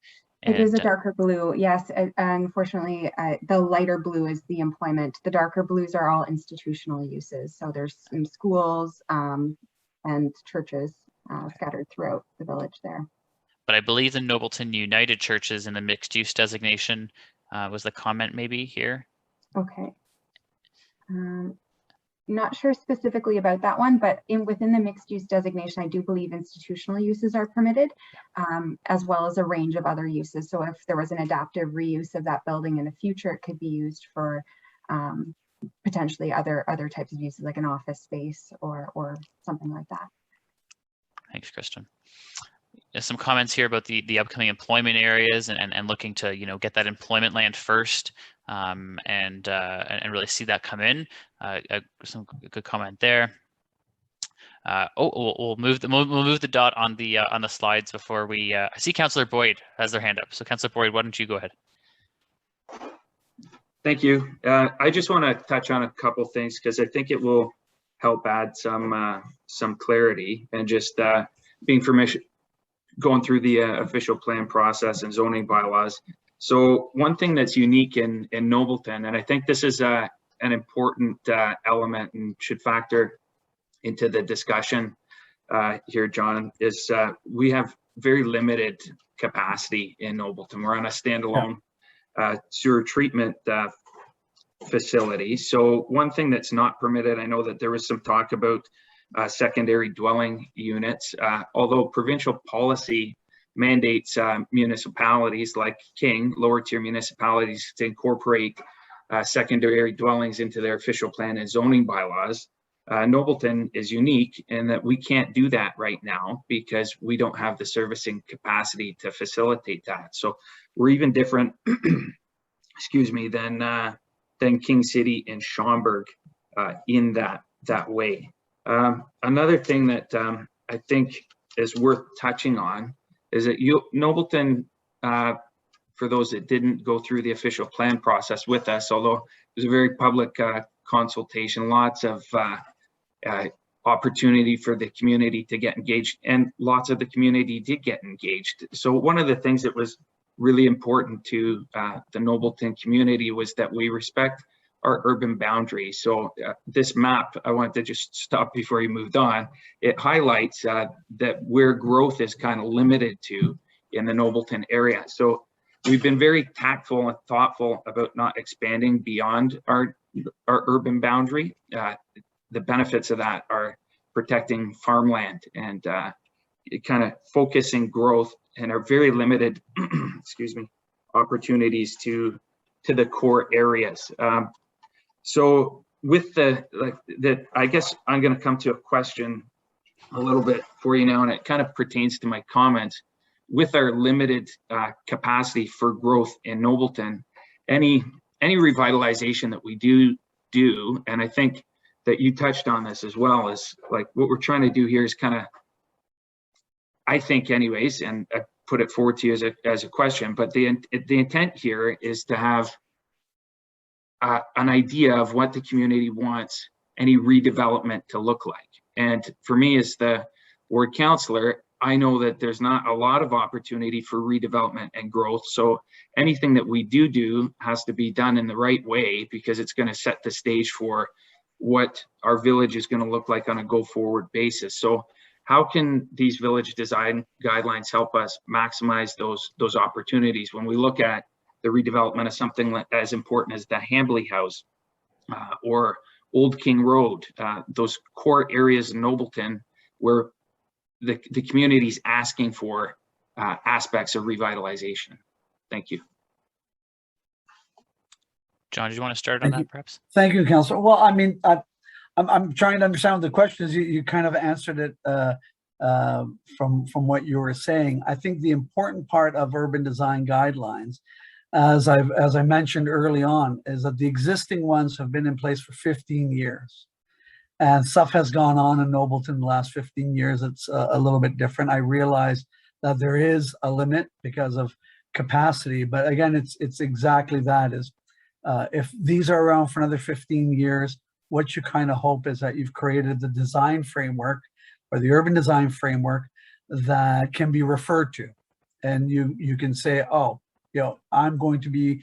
It is a darker blue, yes. Unfortunately, the lighter blue is the employment. The darker blues are all institutional uses. So there's some schools and churches scattered throughout the village there. But I believe the Nobleton United Church is in the mixed use designation, was the comment maybe here. Okay. Not sure specifically about that one, but within the mixed use designation, I do believe institutional uses are permitted, as well as a range of other uses. So if there was an adaptive reuse of that building in the future, it could be used for potentially other types of uses, like an office space or something like that. Thanks, Kristen. There's some comments here about the upcoming employment areas and looking to get that employment land first, and really see that come in. Some good comment there. We'll move the dot on the slides before we. I see Councillor Boyd has their hand up. So Councillor Boyd, why don't you go ahead? Thank you. I just want to touch on a couple things because I think it will help add some clarity, and just being going through the official plan process and zoning bylaws. So one thing that's unique in Nobleton, and I think this is an important element and should factor into the discussion here, John, is we have very limited capacity in Nobleton. We're on a standalone sewer treatment facility. So one thing that's not permitted, I know that there was some talk about secondary dwelling units, although provincial policy mandates municipalities like King, lower tier municipalities, to incorporate secondary dwellings into their official plan and zoning bylaws. Nobleton is unique in that we can't do that right now because we don't have the servicing capacity to facilitate that. So we're even different, excuse me, than King City and Schaumburg in that way. Another thing that I think is worth touching on is that Nobleton, for those that didn't go through the official plan process with us, although it was a very public consultation, lots of opportunity for the community to get engaged, and lots of the community did get engaged. So one of the things that was really important to the Nobleton community was that we respect our urban boundaries. So this map, I wanted to just stop before you moved on. It highlights that where growth is kind of limited to in the Nobleton area. So we've been very tactful and thoughtful about not expanding beyond our urban boundary. The benefits of that are protecting farmland and kind of focusing growth and are very limited, excuse me, opportunities to the core areas. So with I guess I'm going to come to a question a little bit for you now, and it kind of pertains to my comments. With our limited capacity for growth in Nobleton, any revitalization that we do, and I think that you touched on this as well, is like what we're trying to do here is kind of, I think anyways, and I put it forward to you as a question, but the intent here is to have an idea of what the community wants any redevelopment to look like. And for me as the ward councillor, I know that there's not a lot of opportunity for redevelopment and growth. So anything that we do has to be done in the right way, because it's going to set the stage for what our village is going to look like on a go forward basis. So how can these village design guidelines help us maximize those opportunities when we look at the redevelopment of something as important as the Hambley House or Old King Road, those core areas in Nobleton where the community's asking for aspects of revitalization. Thank you. John, do you want to start on that perhaps? Thank you, Councillor. Well, I mean, I'm trying to understand the questions. You kind of answered it from what you were saying. I think the important part of urban design guidelines, as I mentioned early on, is that the existing ones have been in place for 15 years. And stuff has gone on in Nobleton the last 15 years. It's a little bit different. I realize that there is a limit because of capacity, but again, it's exactly that is, if these are around for another 15 years, what you kind of hope is that you've created the design framework or the urban design framework that can be referred to. And you can say, oh, I'm going to be,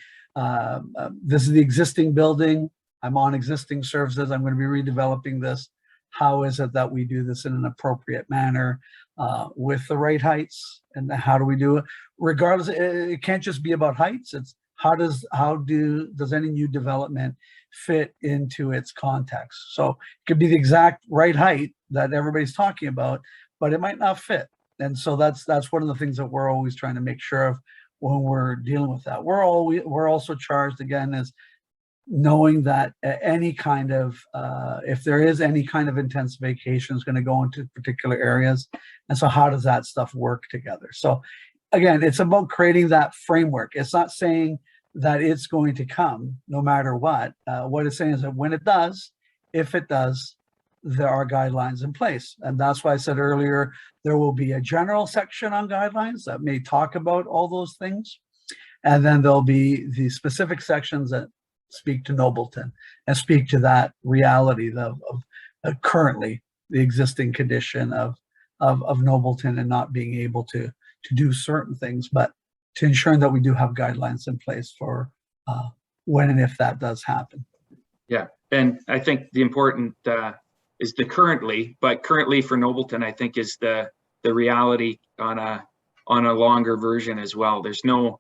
this is the existing building. I'm on existing services. I'm going to be redeveloping this. How is it that we do this in an appropriate manner with the right heights? And how do we do it? Regardless, it can't just be about heights. It's how does any new development fit into its context? So it could be the exact right height that everybody's talking about, but it might not fit. And so that's one of the things that we're always trying to make sure of when we're dealing with that. We're also charged, again, as knowing that any kind of, if there is any kind of intensification is going to go into particular areas. And so how does that stuff work together? So again, it's about creating that framework. It's not saying that it's going to come no matter what. What it's saying is that when it does, if it does, there are guidelines in place. And that's why I said earlier, there will be a general section on guidelines that may talk about all those things. And then there'll be the specific sections that speak to Nobleton and speak to that reality of currently the existing condition of Nobleton and not being able to do certain things, but to ensure that we do have guidelines in place for when and if that does happen. Yeah, and I think the important is the currently, but currently for Nobleton, I think is the reality on a longer version as well. There's no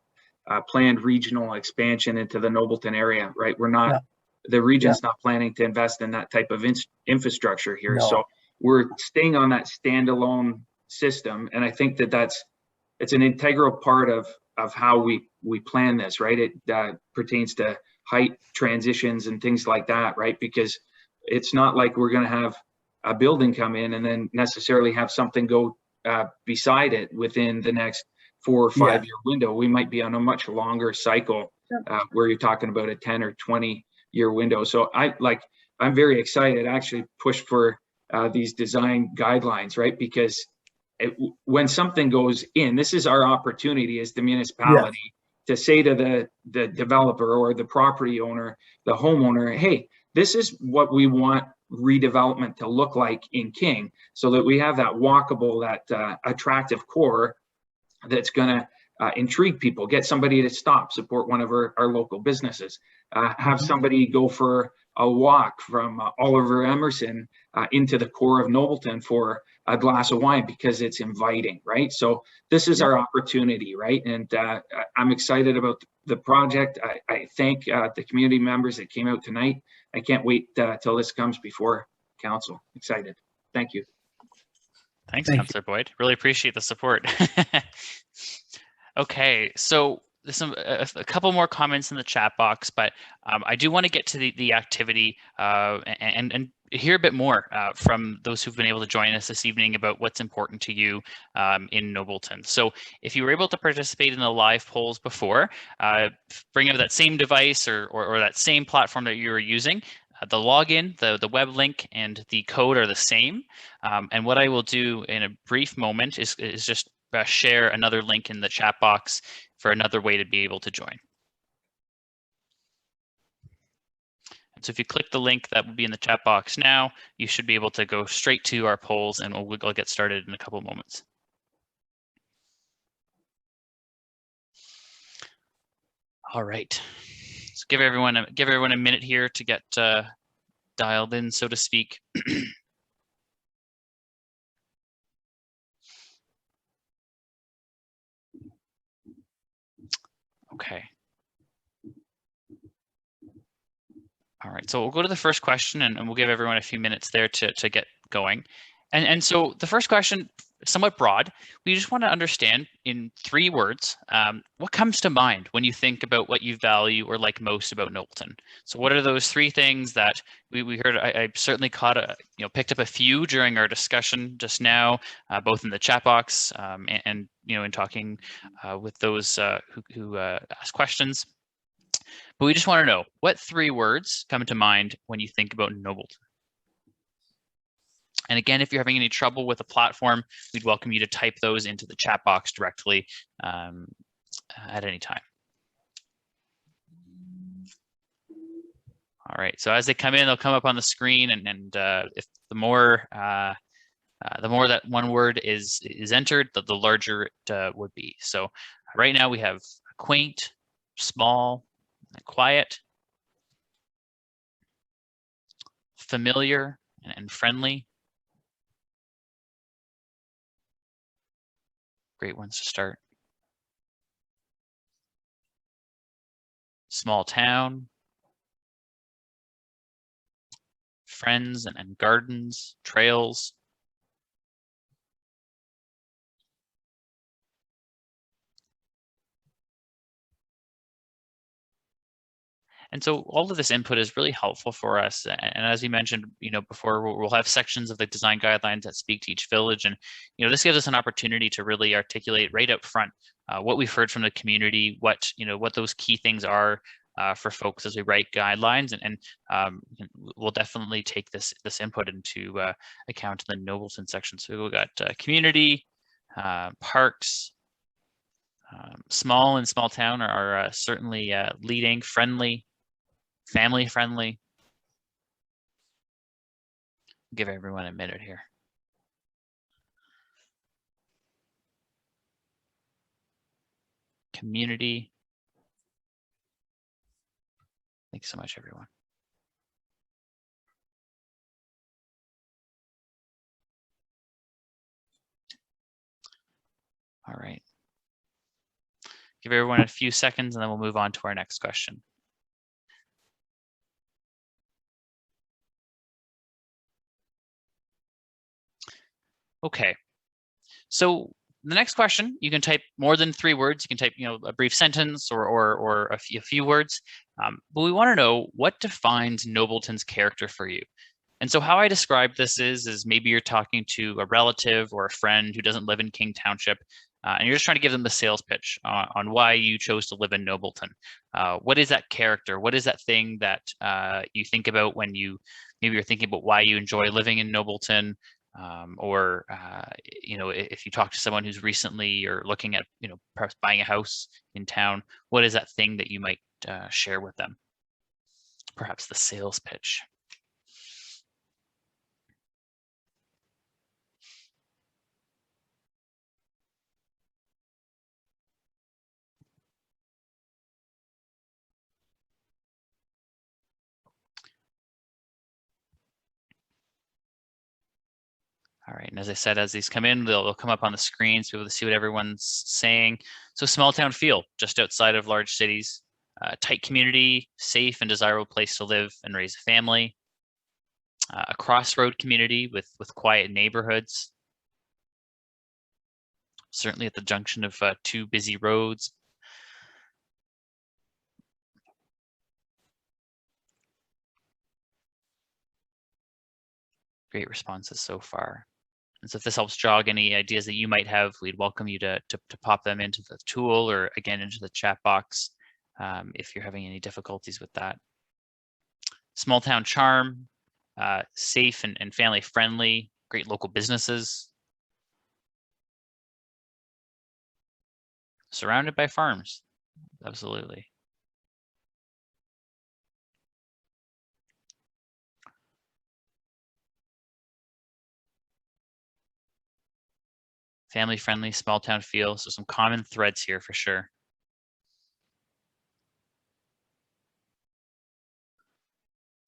planned regional expansion into the Nobleton area, right? We're not, the region's not planning to invest in that type of infrastructure here. No. So we're staying on that standalone system. And I think it's an integral part of how we plan this, right? It pertains to height transitions and things like that, right? Because it's not like we're going to have a building come in and then necessarily have something go beside it within the next 4 or 5 year window. We might be on a much longer cycle where you're talking about a 10 or 20 year window. So I'm very excited. I actually pushed for these design guidelines, right? Because when something goes in, this is our opportunity as the municipality to say to the developer or the property owner, the homeowner, hey, this is what we want redevelopment to look like in King, so that we have that walkable, that attractive core that's going to intrigue people, get somebody to stop, support one of our local businesses, have somebody go for a walk from Oliver Emerson into the core of Nobleton for a glass of wine because it's inviting, right? So this is our opportunity, right? And I'm excited about the project. I thank the community members that came out tonight. I can't wait till this comes before council. Excited. Thank you. Thanks, Councillor Boyd. Really appreciate the support. Okay, so there's a couple more comments in the chat box, but I do want to get to the activity and hear a bit more from those who've been able to join us this evening about what's important to you in Nobleton. So if you were able to participate in the live polls before, bring up that same device or that same platform that you were using. The login, the web link, and the code are the same. And what I will do in a brief moment is just share another link in the chat box for another way to be able to join. And so if you click the link that will be in the chat box now, you should be able to go straight to our polls, and we'll get started in a couple of moments. All right. So give everyone a minute here to get dialed in, so to speak. Okay. All right, so we'll go to the first question, and we'll give everyone a few minutes there to get going. And so the first question, somewhat broad, we just want to understand in 3 words, what comes to mind when you think about what you value or like most about Nobleton? So what are those 3 things that we heard? I certainly picked up a few during our discussion just now, both in the chat box and in talking with those who asked questions. But we just want to know, what 3 words come to mind when you think about Nobleton? And again, if you're having any trouble with the platform, we'd welcome you to type those into the chat box directly at any time. All right, so as they come in, they'll come up on the screen, and if the more that one word is entered, the larger it would be. So right now we have quaint, small, quiet, familiar, and friendly. Great ones to start. Small town, friends and gardens, trails. And so all of this input is really helpful for us. And as we mentioned, before, we'll have sections of the design guidelines that speak to each village. And, this gives us an opportunity to really articulate right up front what we've heard from the community, what those key things are for folks as we write guidelines. And we'll definitely take this input into account in the Nobleton section. So we've got community, parks, small and small town are certainly leading, friendly, family friendly. Give everyone a minute here. Community. Thanks so much, everyone. All right. Give everyone a few seconds, and then we'll move on to our next question. Okay, so the next question, you can type more than 3 words. You can type, a brief sentence or a few words. But we want to know, what defines Nobleton's character for you? And so how I describe this is maybe you're talking to a relative or a friend who doesn't live in King Township, and you're just trying to give them the sales pitch on why you chose to live in Nobleton. What is that character? What is that thing that you think about when maybe you're thinking about why you enjoy living in Nobleton? Or if you talk to someone who's recently or looking at perhaps buying a house in town, what is that thing that you might share with them? Perhaps the sales pitch. All right, and as I said, as these come in, they'll come up on the screen so we'll be able to see what everyone's saying. So small town feel, just outside of large cities, tight community, safe and desirable place to live and raise a family, a crossroad community with quiet neighborhoods, certainly at the junction of 2 busy roads. Great responses so far. And so if this helps jog any ideas that you might have, we'd welcome you to pop them into the tool or again into the chat box if you're having any difficulties with that. Small town charm, safe and family friendly, great local businesses. Surrounded by farms, absolutely. Family friendly, small town feel. So some common threads here for sure.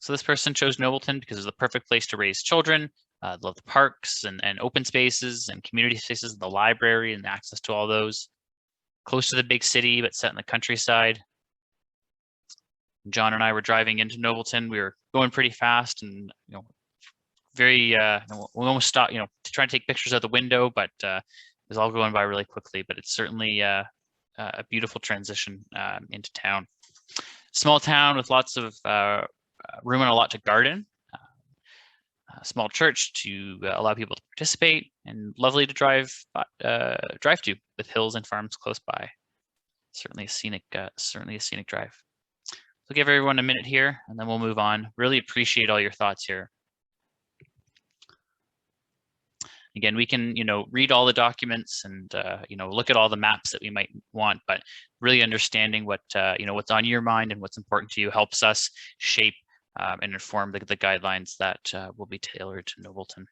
So this person chose Nobleton because it's the perfect place to raise children. Love the parks and open spaces and community spaces, the library and access to all those. Close to the big city, but set in the countryside. John and I were driving into Nobleton. We were going pretty fast and, you know, very, we almost stopped, you know, to try to take pictures out the window, but it was all going by really quickly. But it's certainly a beautiful transition into town. Small town with lots of room and a lot to garden. A small church to allow people to participate, and lovely to drive to with hills and farms close by. Certainly a scenic drive. So give everyone a minute here, and then we'll move on. Really appreciate all your thoughts here. Again, we can, you know, read all the documents and, you know, look at all the maps that we might want, but really understanding what, you know, what's on your mind and what's important to you helps us shape and inform the guidelines that will be tailored to Nobleton.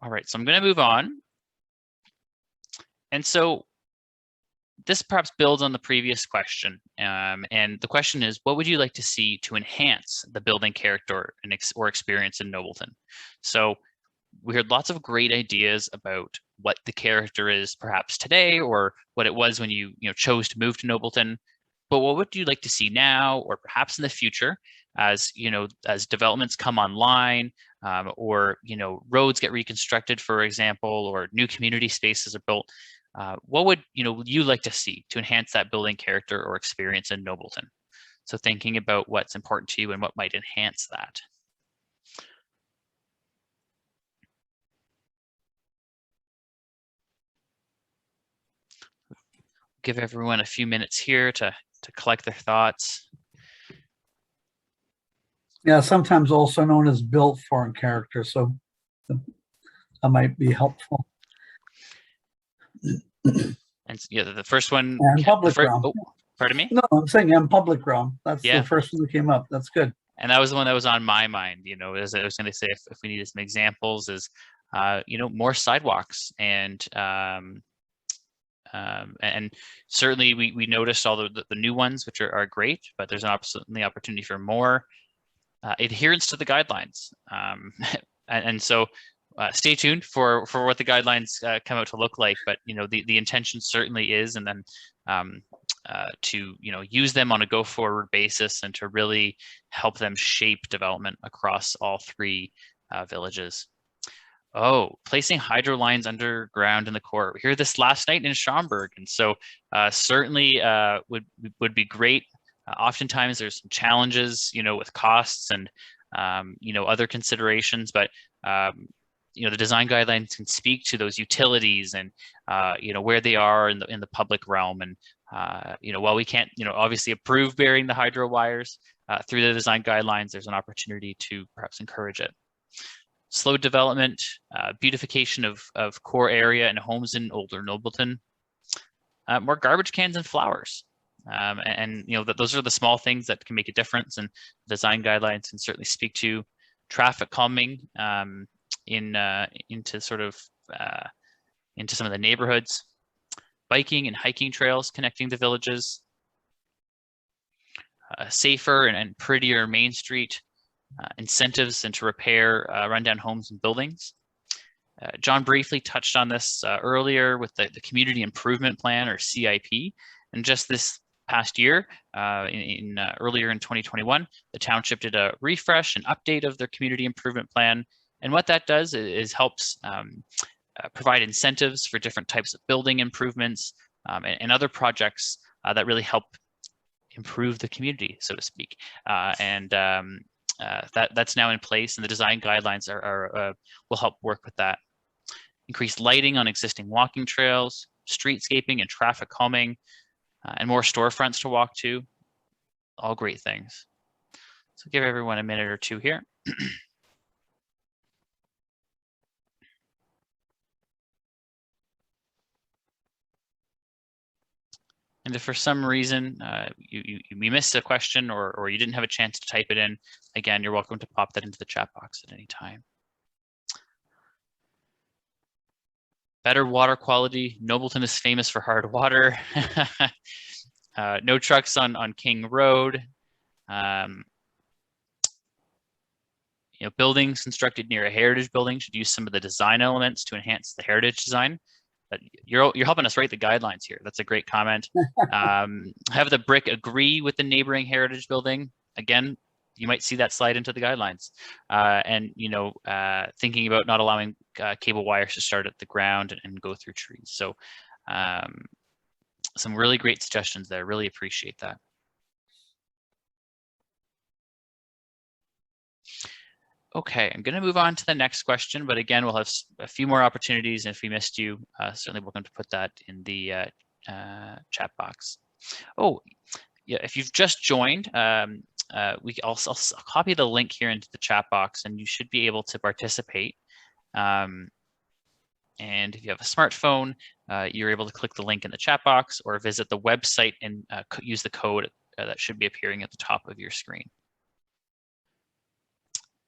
All right, so I'm going to move on. And so this perhaps builds on the previous question. And the question is, what would you like to see to enhance the building character or experience in Nobleton? So we heard lots of great ideas about what the character is perhaps today, or what it was when you chose to move to Nobleton. But what would you like to see now, or perhaps in the future, as as developments come online, or roads get reconstructed, for example, or new community spaces are built? What would you like to see to enhance that building character or experience in Nobleton? So thinking about what's important to you and what might enhance that. Give everyone a few minutes here to collect their thoughts. Yeah, sometimes also known as built for character, so that might be helpful. And yeah, the first one. And public realm. Oh, pardon me? No, I'm saying in public realm. That's Yeah. the first one that came up. That's good. And that was the one that was on my mind. As I was going to say, if we needed some examples, is more sidewalks and certainly we noticed all the new ones, which are great, but there's absolutely opportunity for more adherence to the guidelines. And so stay tuned for what the guidelines come out to look like. But the intention certainly is, and then to use them on a go forward basis and to really help them shape development across all three villages. Oh, placing hydro lines underground in the core. We heard this last night in Schaumburg, and so certainly would be great. Oftentimes there's some challenges, with costs and other considerations, but the design guidelines can speak to those utilities and where they are in the public realm. And while we can't obviously approve burying the hydro wires through the design guidelines, there's an opportunity to perhaps encourage it. Slow development, beautification of core area and homes in older Nobleton, more garbage cans and flowers. Those are the small things that can make a difference, and design guidelines can certainly speak to. Traffic calming into some of the neighborhoods, biking and hiking trails connecting the villages, a safer and prettier Main Street, incentives and to repair rundown homes and buildings. John briefly touched on this earlier with the Community Improvement Plan, or CIP, and just this past year, earlier in 2021, the Township did a refresh and update of their Community Improvement Plan. And what that does is helps provide incentives for different types of building improvements and other projects that really help improve the community, so to speak. That's now in place, and the design guidelines will help work with that. Increased lighting on existing walking trails, streetscaping and traffic calming, and more storefronts to walk to. All great things. So give everyone a minute or two here. And if for some reason you missed a question or you didn't have a chance to type it in, again, you're welcome to pop that into the chat box at any time. Better water quality. Nobleton is famous for hard water. No trucks on King Road. buildings constructed near a heritage building should use some of the design elements to enhance the heritage design. But you're helping us write the guidelines here. That's a great comment. Have the brick agree with the neighboring heritage building. Again, you might see that slide into the guidelines. And thinking about not allowing cable wires to start at the ground and go through trees. So some really great suggestions there. Really appreciate that. Okay, I'm going to move on to the next question, but again, we'll have a few more opportunities. And if we missed you, certainly welcome to put that in the chat box. Oh, yeah, if you've just joined, I'll copy the link here into the chat box, and you should be able to participate. And if you have a smartphone, you're able to click the link in the chat box or visit the website and use the code that should be appearing at the top of your screen.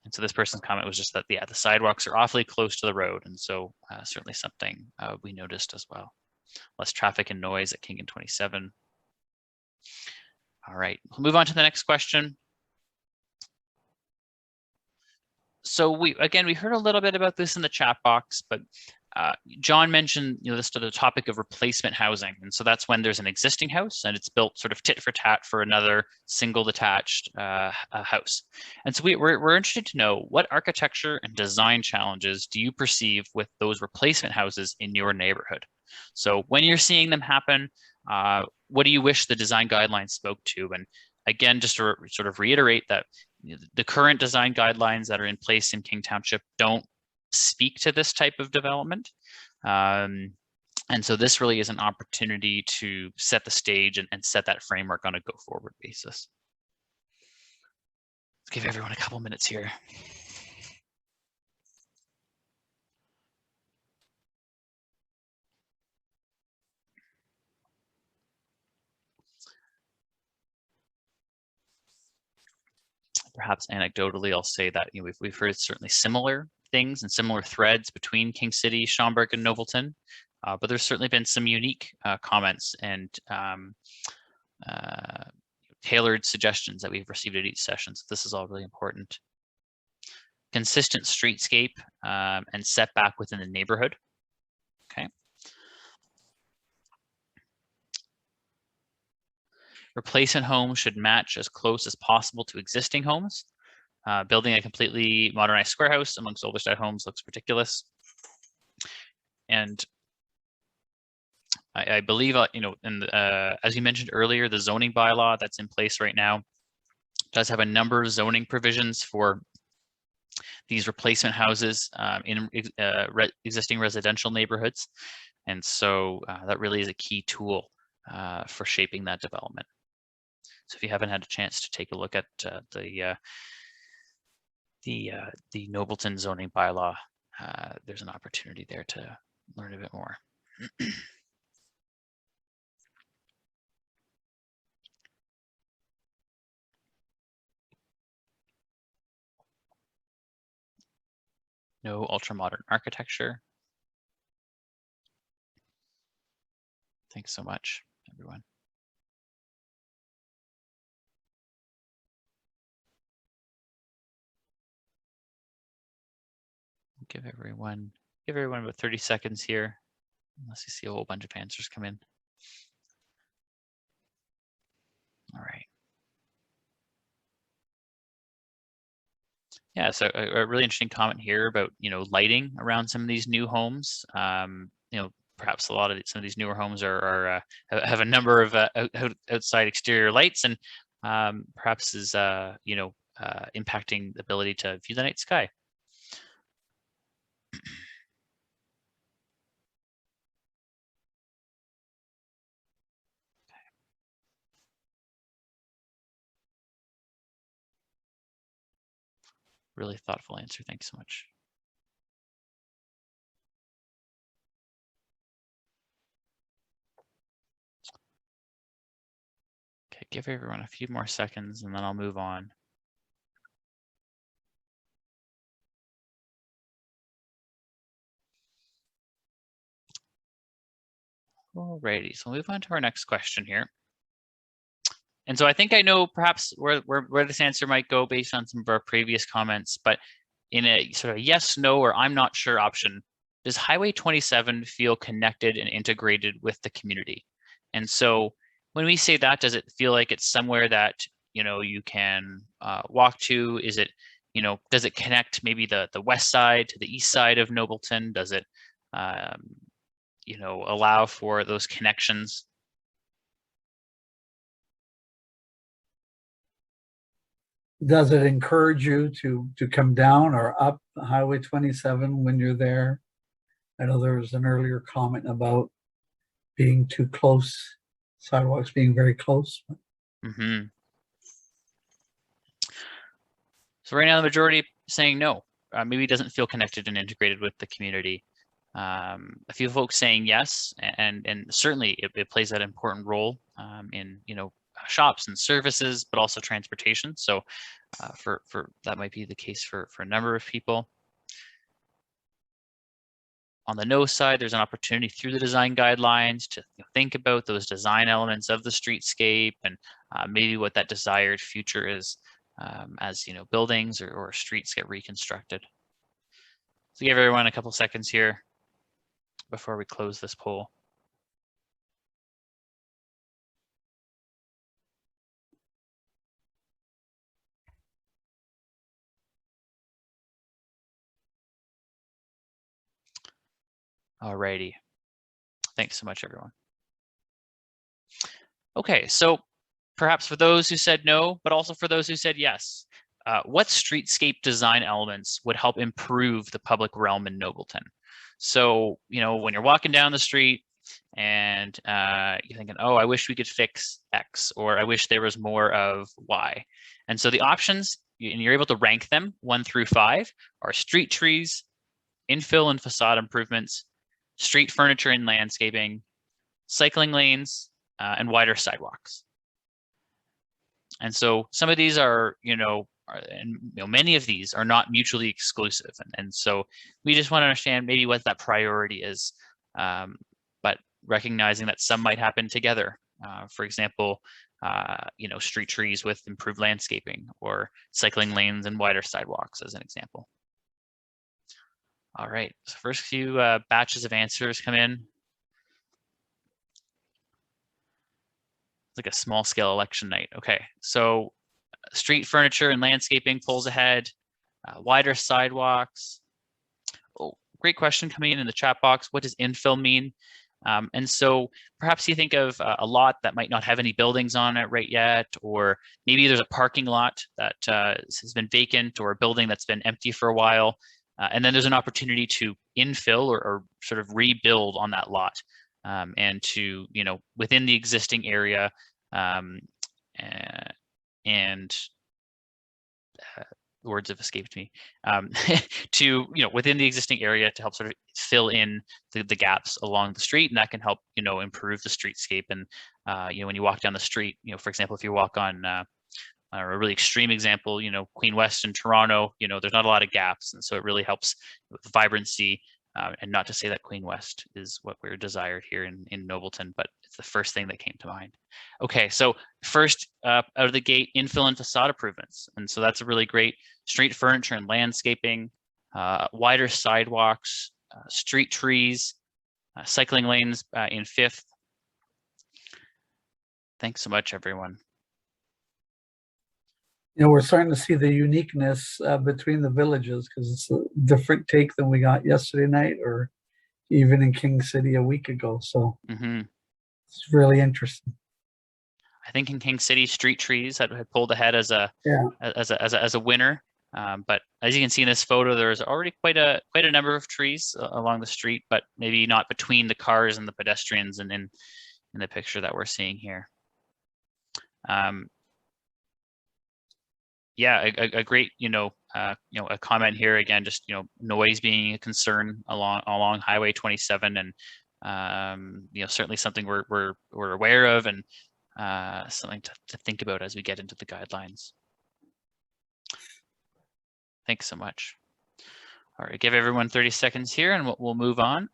And so this person's comment was just that, yeah, the sidewalks are awfully close to the road. And so certainly something we noticed as well. Less traffic and noise at King and 27. All right, we'll move on to the next question. So we heard a little bit about this in the chat box, but John mentioned this to the topic of replacement housing, and so that's when there's an existing house and it's built sort of tit for tat for another single detached house. And so we're interested to know, what architecture and design challenges do you perceive with those replacement houses in your neighborhood? So when you're seeing them happen, what do you wish the design guidelines spoke to? And again, just to sort of reiterate that the current design guidelines that are in place in King Township don't speak to this type of development. And so this really is an opportunity to set the stage and set that framework on a go forward basis. Let's give everyone a couple minutes here. Perhaps anecdotally, I'll say that we've heard certainly similar things and similar threads between King City, Schaumburg, and Nobleton, but there's certainly been some unique comments and tailored suggestions that we've received at each session. So this is all really important. Consistent streetscape and setback within the neighborhood. Okay. Replacement homes should match as close as possible to existing homes. Building a completely modernized square house amongst older style homes looks ridiculous. And I believe, as you mentioned earlier, the zoning bylaw that's in place right now does have a number of zoning provisions for these replacement houses in existing residential neighborhoods. And so that really is a key tool for shaping that development. So if you haven't had a chance to take a look at the Nobleton zoning bylaw, there's an opportunity there to learn a bit more. No ultra-modern architecture. Thanks so much, everyone. Give everyone about 30 seconds here, unless you see a whole bunch of answers come in. All right. Yeah, so a really interesting comment here about lighting around some of these new homes. Perhaps some of these newer homes have a number of outside exterior lights, and perhaps is impacting the ability to view the night sky. Really thoughtful answer. Thanks so much. Okay, give everyone a few more seconds and then I'll move on. Alrighty, so we'll move on to our next question here. And so I think I know perhaps where this answer might go based on some of our previous comments, but in a sort of yes, no, or I'm not sure option, does Highway 27 feel connected and integrated with the community? And so when we say that, does it feel like it's somewhere that, you know, you can walk to? Is it, you know, does it connect maybe the west side to the east side of Nobleton? Does it, you know, allow for those connections? Does it encourage you to come down or up Highway 27 when you're there? I know there was an earlier comment about being too close, sidewalks being very close. Mm-hmm. So right now the majority saying no. Maybe it doesn't feel connected and integrated with the community. A few folks saying yes, and certainly it plays that important role in, you know, shops and services, but also transportation. So for that might be the case for a number of people. On the no side, there's an opportunity through the design guidelines to, you know, think about those design elements of the streetscape and maybe what that desired future is as, you know, buildings or streets get reconstructed. So give everyone a couple seconds here before we close this poll. Alrighty. Thanks so much, everyone. Okay, so perhaps for those who said no, but also for those who said yes, what streetscape design elements would help improve the public realm in Nobleton? So, you know, when you're walking down the street and you're thinking, oh, I wish we could fix X, or I wish there was more of Y. And so the options, and you're able to rank them 1 through 5, are street trees, infill and facade improvements, street furniture and landscaping, cycling lanes, and wider sidewalks. And so some of these are, many of these are not mutually exclusive. And so we just want to understand maybe what that priority is, but recognizing that some might happen together. For example, street trees with improved landscaping, or cycling lanes and wider sidewalks as an example. All right, so first few batches of answers come in. It's like a small scale election night. Okay, so street furniture and landscaping pulls ahead, wider sidewalks. Oh, great question coming in the chat box. What does infill mean? And so perhaps you think of a lot that might not have any buildings on it right yet, or maybe there's a parking lot that has been vacant, or a building that's been empty for a while. And then there's an opportunity to infill or sort of rebuild on that lot, and to, within the existing area, words have escaped me, to, within the existing area to help sort of fill in the gaps along the street. And that can help, improve the streetscape. And, when you walk down the street, for example, if you walk on a really extreme example, Queen West in Toronto, there's not a lot of gaps. And so it really helps with vibrancy. And not to say that Queen West is what we're desired here in Nobleton, but it's the first thing that came to mind. Okay, so first out of the gate, infill and facade improvements. And so that's a really great street furniture and landscaping, wider sidewalks, street trees, cycling lanes in 5th. Thanks so much, everyone. We're starting to see the uniqueness between the villages, because it's a different take than we got yesterday night, or even in King City a week ago. So It's really interesting. I think in King City, street trees had pulled ahead as a winner. But as you can see in this photo, there's already quite a number of trees along the street, but maybe not between the cars and the pedestrians, and in the picture that we're seeing here. Yeah, a great, a comment here again, just, noise being a concern along Highway 27, and certainly something we're aware of, and something to think about as we get into the guidelines. Thanks so much. All right, give everyone 30 seconds here, and we'll move on.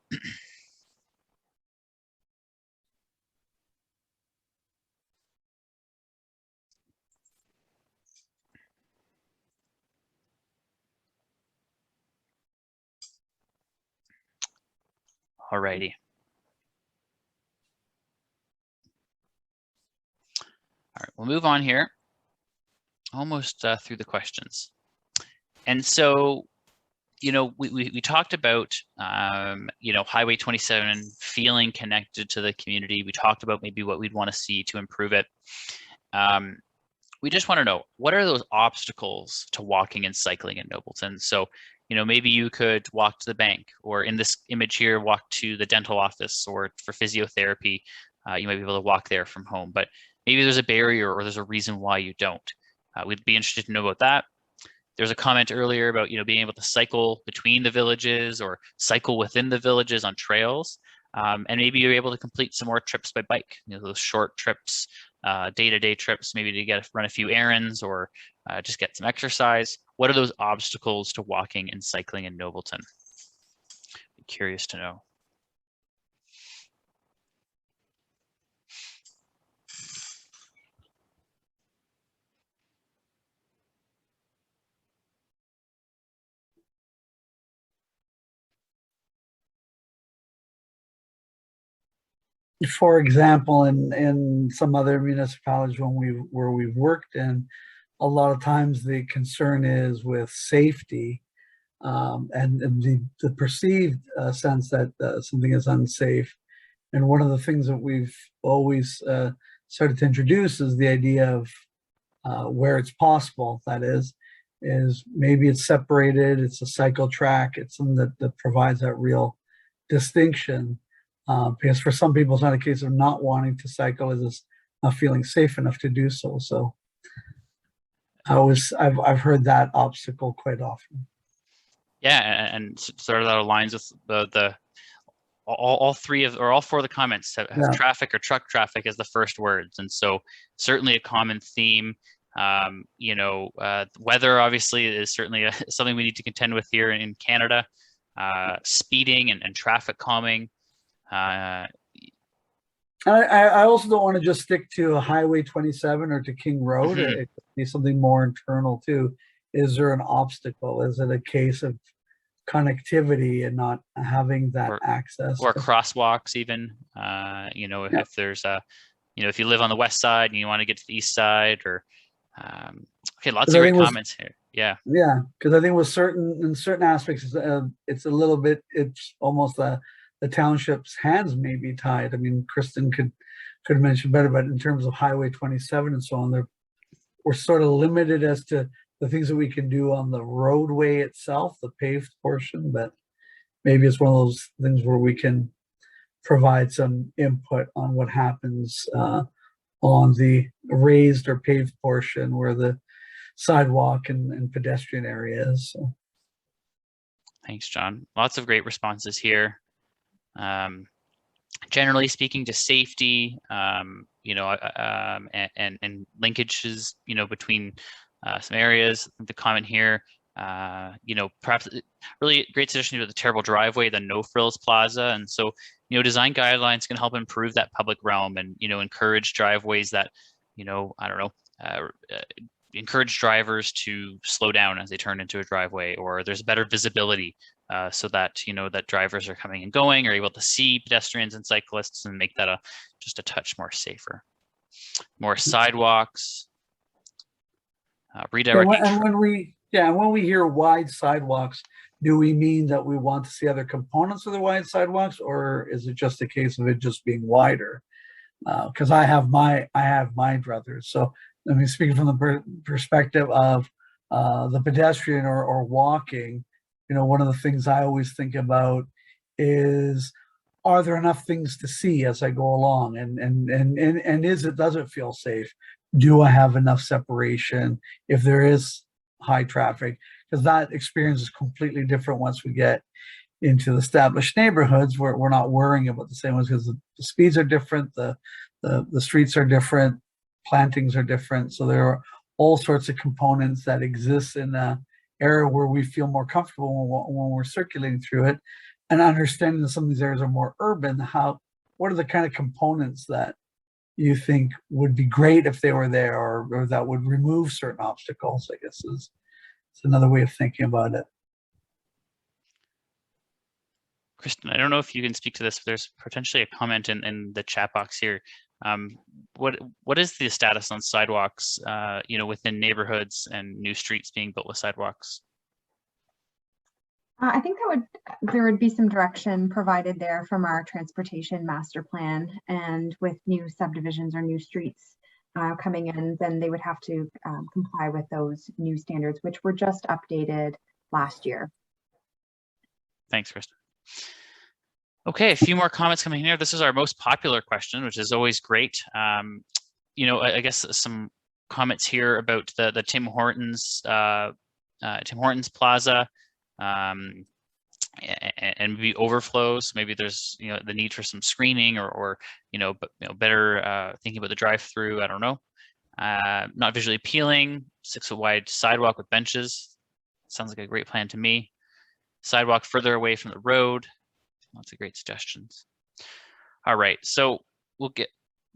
Alrighty. All right, we'll move on here. Almost through the questions. And so, you know, we talked about, you know, Highway 27 feeling connected to the community. We talked about maybe what we'd want to see to improve it. We just want to know, what are those obstacles to walking and cycling in Nobleton? So, you know, maybe you could walk to the bank, or in this image here, walk to the dental office, or for physiotherapy, you might be able to walk there from home. But maybe there's a barrier or there's a reason why you don't. We'd be interested to know about that. There's a comment earlier about, you know, being able to cycle between the villages or cycle within the villages on trails. And maybe you're able to complete some more trips by bike, you know, those short trips, day-to-day trips, maybe to run a few errands, or just get some exercise. What are those obstacles to walking and cycling in Nobleton? Be curious to know. For example, in some other municipalities where we've worked in, a lot of times the concern is with safety, and the perceived sense that something is unsafe. And one of the things that we've always started to introduce is the idea of where it's possible, that is maybe it's separated, it's a cycle track, it's something that provides that real distinction. Because for some people, it's not a case of not wanting to cycle, it's just not feeling safe enough to do so. So I've heard that obstacle quite often. Yeah, and sort of that aligns with all four of the comments have Yeah. traffic or truck traffic as the first words, and so certainly a common theme. You know, weather obviously is certainly something we need to contend with here in Canada. Speeding and traffic calming. I also don't want to just stick to Highway 27 or to King Road. Mhm. It could be something more internal too. Is there an obstacle? Is it a case of connectivity and not having that access? Or crosswalks even, you know, Yeah. if there's you know, if you live on the west side and you want to get to the east side, or okay, lots of great comments here. Yeah. Yeah, because I think in certain aspects, it's a little bit, it's almost the township's hands may be tied. I mean, Kristen could mention better, but in terms of Highway 27 and so on, we're sort of limited as to the things that we can do on the roadway itself, the paved portion, but maybe it's one of those things where we can provide some input on what happens on the raised or paved portion where the sidewalk and pedestrian area is. So. Thanks, John. Lots of great responses here. Generally speaking, to safety, you know, and linkages, you know, between some areas. The comment here, you know, perhaps really great suggestion to the terrible driveway, the no frills plaza, and so, you know, design guidelines can help improve that public realm and, you know, encourage driveways that, you know, I don't know, encourage drivers to slow down as they turn into a driveway, or there's better visibility so that, you know, that drivers are coming and going, are able to see pedestrians and cyclists and make that just a touch more safer. More sidewalks, redirecting. And when we hear wide sidewalks, do we mean that we want to see other components of the wide sidewalks, or is it just a case of it just being wider? Because I have my druthers. So I mean, speaking from the perspective of the pedestrian or walking, you know, one of the things I always think about is, are there enough things to see as I go along, and does it feel safe? Do I have enough separation if there is high traffic? Because that experience is completely different once we get into the established neighborhoods where we're not worrying about the same ones, because the speeds are different, the streets are different, plantings are different. So there are all sorts of components that exist in the area where we feel more comfortable when we're circulating through it, and understanding that some of these areas are more urban. What are the kind of components that you think would be great if they were there, or that would remove certain obstacles, I guess it's another way of thinking about it. Kristen, I don't know if you can speak to this, but there's potentially a comment in the chat box here. What is the status on sidewalks, within neighborhoods and new streets being built with sidewalks? I think there would be some direction provided there from our transportation master plan, and with new subdivisions or new streets coming in, then they would have to comply with those new standards, which were just updated last year. Thanks, Kristen. Okay, a few more comments coming here. This is our most popular question, which is always great. I guess some comments here about the Tim Hortons Plaza, and maybe overflows. Maybe there's the need for some screening or better thinking about the drive-through. I don't know. Not visually appealing. 6-foot wide sidewalk with benches. Sounds like a great plan to me. Sidewalk further away from the road. Lots of great suggestions. All right, so we'll get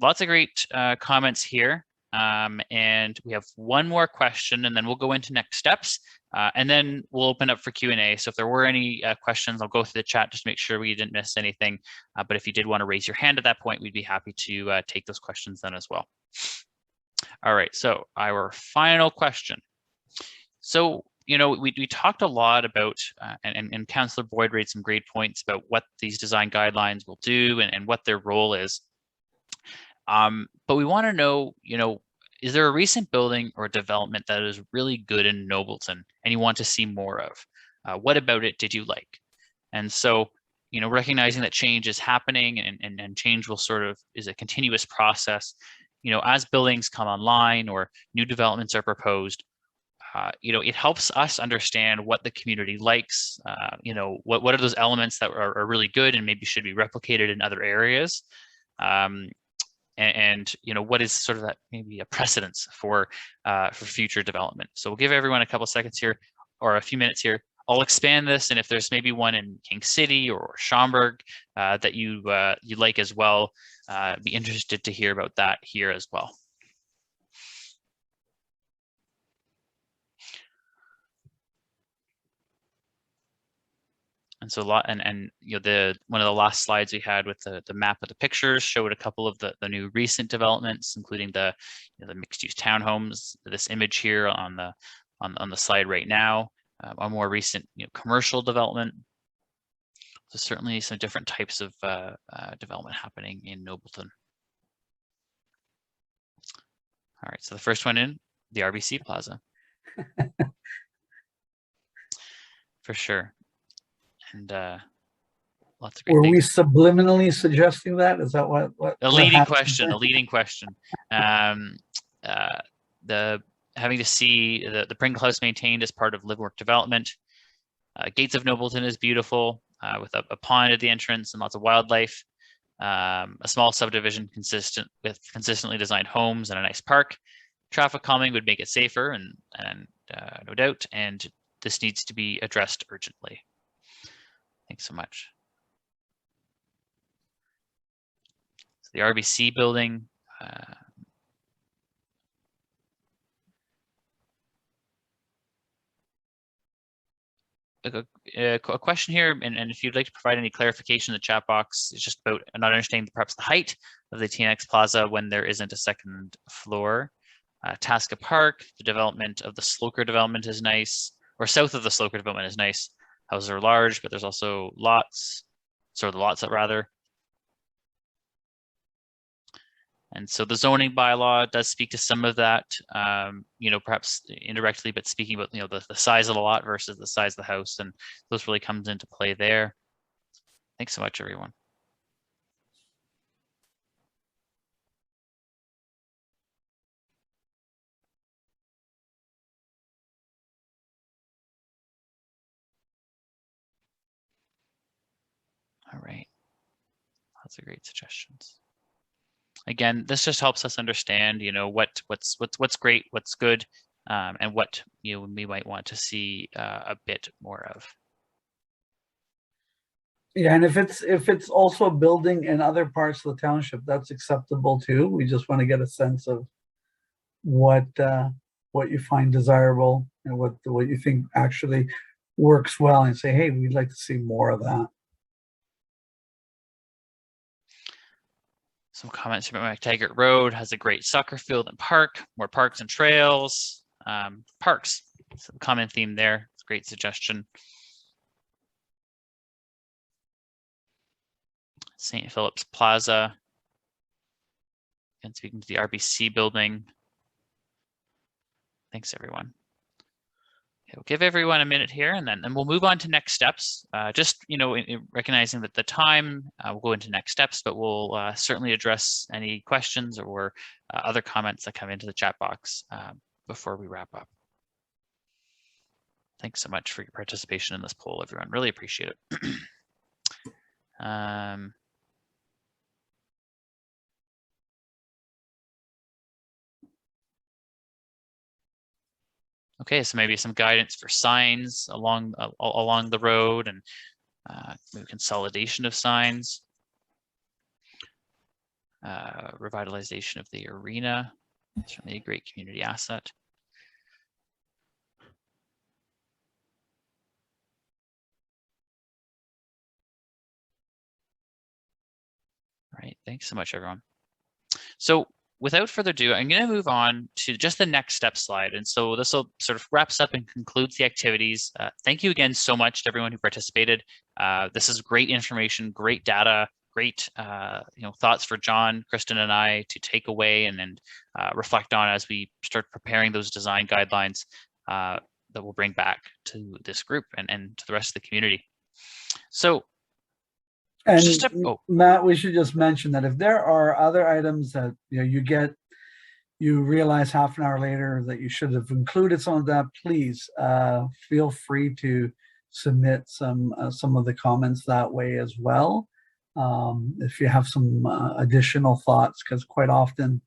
lots of great comments here. And we have one more question, and then we'll go into next steps, and then we'll open up for Q&A. So if there were any questions, I'll go through the chat just to make sure we didn't miss anything. But if you did want to raise your hand at that point, we'd be happy to take those questions then as well. All right, so our final question. So, we talked a lot about, and Councillor Boyd raised some great points about what these design guidelines will do and what their role is. But we want to know, is there a recent building or development that is really good in Nobleton and you want to see more of? What about it did you like? And so, recognizing that change is happening and change will is a continuous process. As buildings come online or new developments are proposed, it helps us understand what the community likes. What are those elements that are really good and maybe should be replicated in other areas? And what is sort of that maybe a precedence for future development. So we'll give everyone a couple seconds here or a few minutes here. I'll expand this, and if there's maybe one in King City or Schaumburg that you like as well, be interested to hear about that here as well. And so one of the last slides we had with the map of the pictures showed a couple of the new recent developments, including the mixed-use townhomes. This image here on the slide right now, a more recent commercial development. So certainly some different types of development happening in Nobleton. All right, so the first one in the RBC Plaza, for sure. And lots of great Were things. we subliminally suggesting that? Is that what A leading question. Having to see the Pringle House maintained as part of Live Work Development. Gates of Nobleton is beautiful with a pond at the entrance and lots of wildlife. A small subdivision consistently designed homes and a nice park. Traffic calming would make it safer, and no doubt. And this needs to be addressed urgently. Thanks so much. So the RBC building. A question here, and if you'd like to provide any clarification in the chat box, it's just about not understanding perhaps the height of the TNX Plaza when there isn't a second floor. Tasca Park, the development of the Sloker development is nice, or south of the Sloker development is nice. Houses are large, but there's also lots, the lots up rather. And so the zoning bylaw does speak to some of that, perhaps indirectly, but speaking about, the size of the lot versus the size of the house, and those really comes into play there. Thanks so much, everyone. All right, lots of great suggestions. Again, this just helps us understand, what's great, what's good, and what we might want to see a bit more of. Yeah, and if it's also building in other parts of the township, that's acceptable too. We just want to get a sense of what you find desirable and what you think actually works well, and say, hey, we'd like to see more of that. Some comments about McTaggart Road has a great soccer field and park, more parks and trails. Parks, so the common theme there. It's a great suggestion. St. Philip's Plaza. And speaking to the RBC building. Thanks, everyone. Okay, we'll give everyone a minute here, and then we'll move on to next steps. Just, you know, recognizing that the time, we'll go into next steps, but we'll certainly address any questions or other comments that come into the chat box before we wrap up. Thanks so much for your participation in this poll, everyone. Really appreciate it. Okay, so maybe some guidance for signs along the road, and maybe consolidation of signs, revitalization of the arena, certainly a great community asset. All right, thanks so much, everyone. So without further ado, I'm going to move on to just the next step slide. And so this will sort of wraps up and concludes the activities. Thank you again so much to everyone who participated. This is great information, great data, great thoughts for John, Kristen, and I to take away and reflect on as we start preparing those design guidelines that we'll bring back to this group and to the rest of the community. So, and Matt, we should just mention that if there are other items that you realize half an hour later that you should have included some of that, please feel free to submit some of the comments that way as well. If you have some additional thoughts, because quite often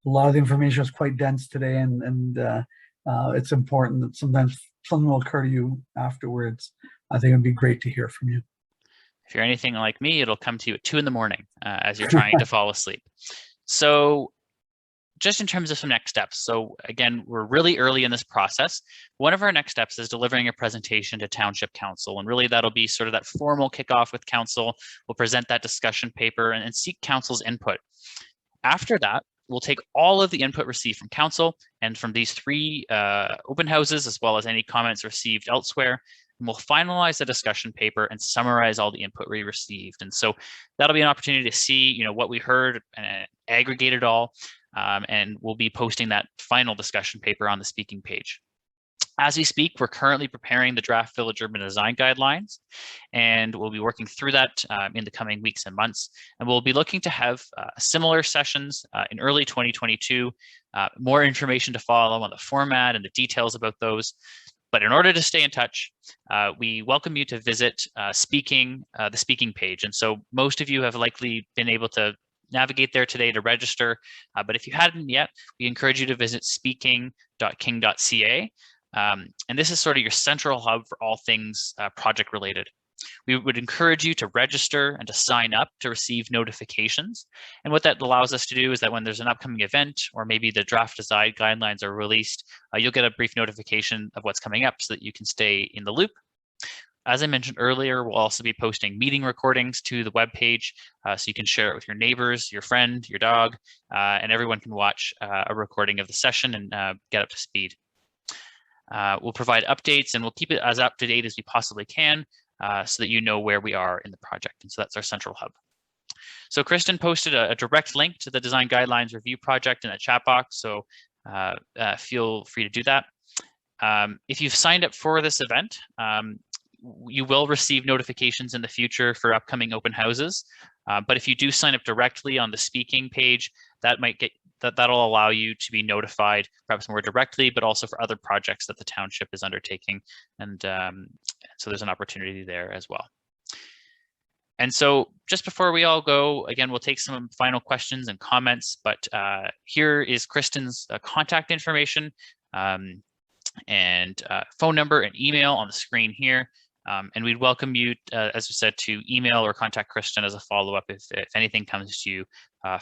a lot of the information is quite dense today, and it's important that sometimes something will occur to you afterwards. I think it'd be great to hear from you. If you're anything like me, it'll come to you at 2 in the morning as you're trying to fall asleep. So just in terms of some next steps. So again, we're really early in this process. One of our next steps is delivering a presentation to Township Council. And really that'll be sort of that formal kickoff with Council. We'll present that discussion paper and seek Council's input. After that, we'll take all of the input received from Council and from these 3 open houses, as well as any comments received elsewhere. And we'll finalize the discussion paper and summarize all the input we received. And so that'll be an opportunity to see, what we heard and aggregate it all. And we'll be posting that final discussion paper on the speaking page. As we speak, we're currently preparing the draft Village Urban Design Guidelines, and we'll be working through that in the coming weeks and months. And we'll be looking to have similar sessions in early 2022, more information to follow on the format and the details about those. But in order to stay in touch, we welcome you to visit the speaking page. And so most of you have likely been able to navigate there today to register. But if you hadn't yet, we encourage you to visit speaking.king.ca. And this is sort of your central hub for all things project related. We would encourage you to register and to sign up to receive notifications. And what that allows us to do is that when there's an upcoming event, or maybe the draft design guidelines are released, you'll get a brief notification of what's coming up so that you can stay in the loop. As I mentioned earlier, we'll also be posting meeting recordings to the webpage, so you can share it with your neighbors, your friend, your dog, and everyone can watch a recording of the session and get up to speed. We'll provide updates, and we'll keep it as up to date as we possibly can, so that you know where we are in the project. And so that's our central hub. So Kristen posted a direct link to the Design Guidelines Review Project in the chat box, so feel free to do that. If you've signed up for this event, you will receive notifications in the future for upcoming open houses. But if you do sign up directly on the speaking page, that'll allow you to be notified perhaps more directly, but also for other projects that the township is undertaking. And so there's an opportunity there as well. And so just before we all go, again, we'll take some final questions and comments, but here is Kristen's contact information and phone number and email on the screen here. And we'd welcome you, as we said, to email or contact Kristen as a follow-up if anything comes to you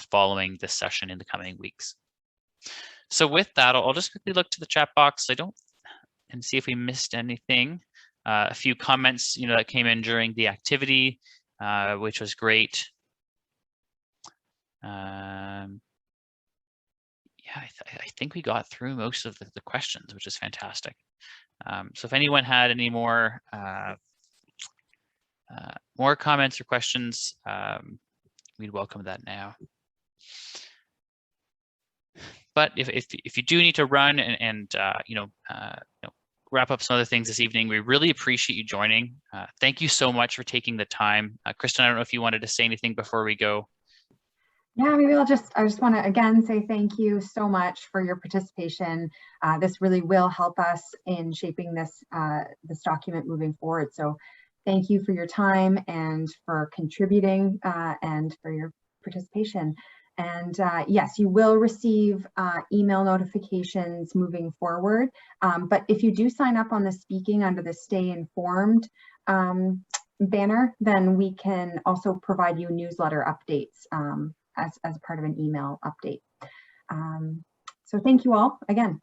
following this session in the coming weeks. So with that, I'll just quickly look to the chat box. And see if we missed anything. A few comments, that came in during the activity, which was great. Yeah, I think we got through most of the questions, which is fantastic. So if anyone had any more comments or questions, we'd welcome that now. But if you do need to run and wrap up some other things this evening, we really appreciate you joining. Thank you so much for taking the time. Kristen, I don't know if you wanted to say anything before we go. Yeah, maybe I just want to again say thank you so much for your participation. This really will help us in shaping this document moving forward. So thank you for your time and for contributing and for your participation. And yes, you will receive email notifications moving forward. But if you do sign up on the speaking under the Stay Informed banner, then we can also provide you newsletter updates as part of an email update. So thank you all again.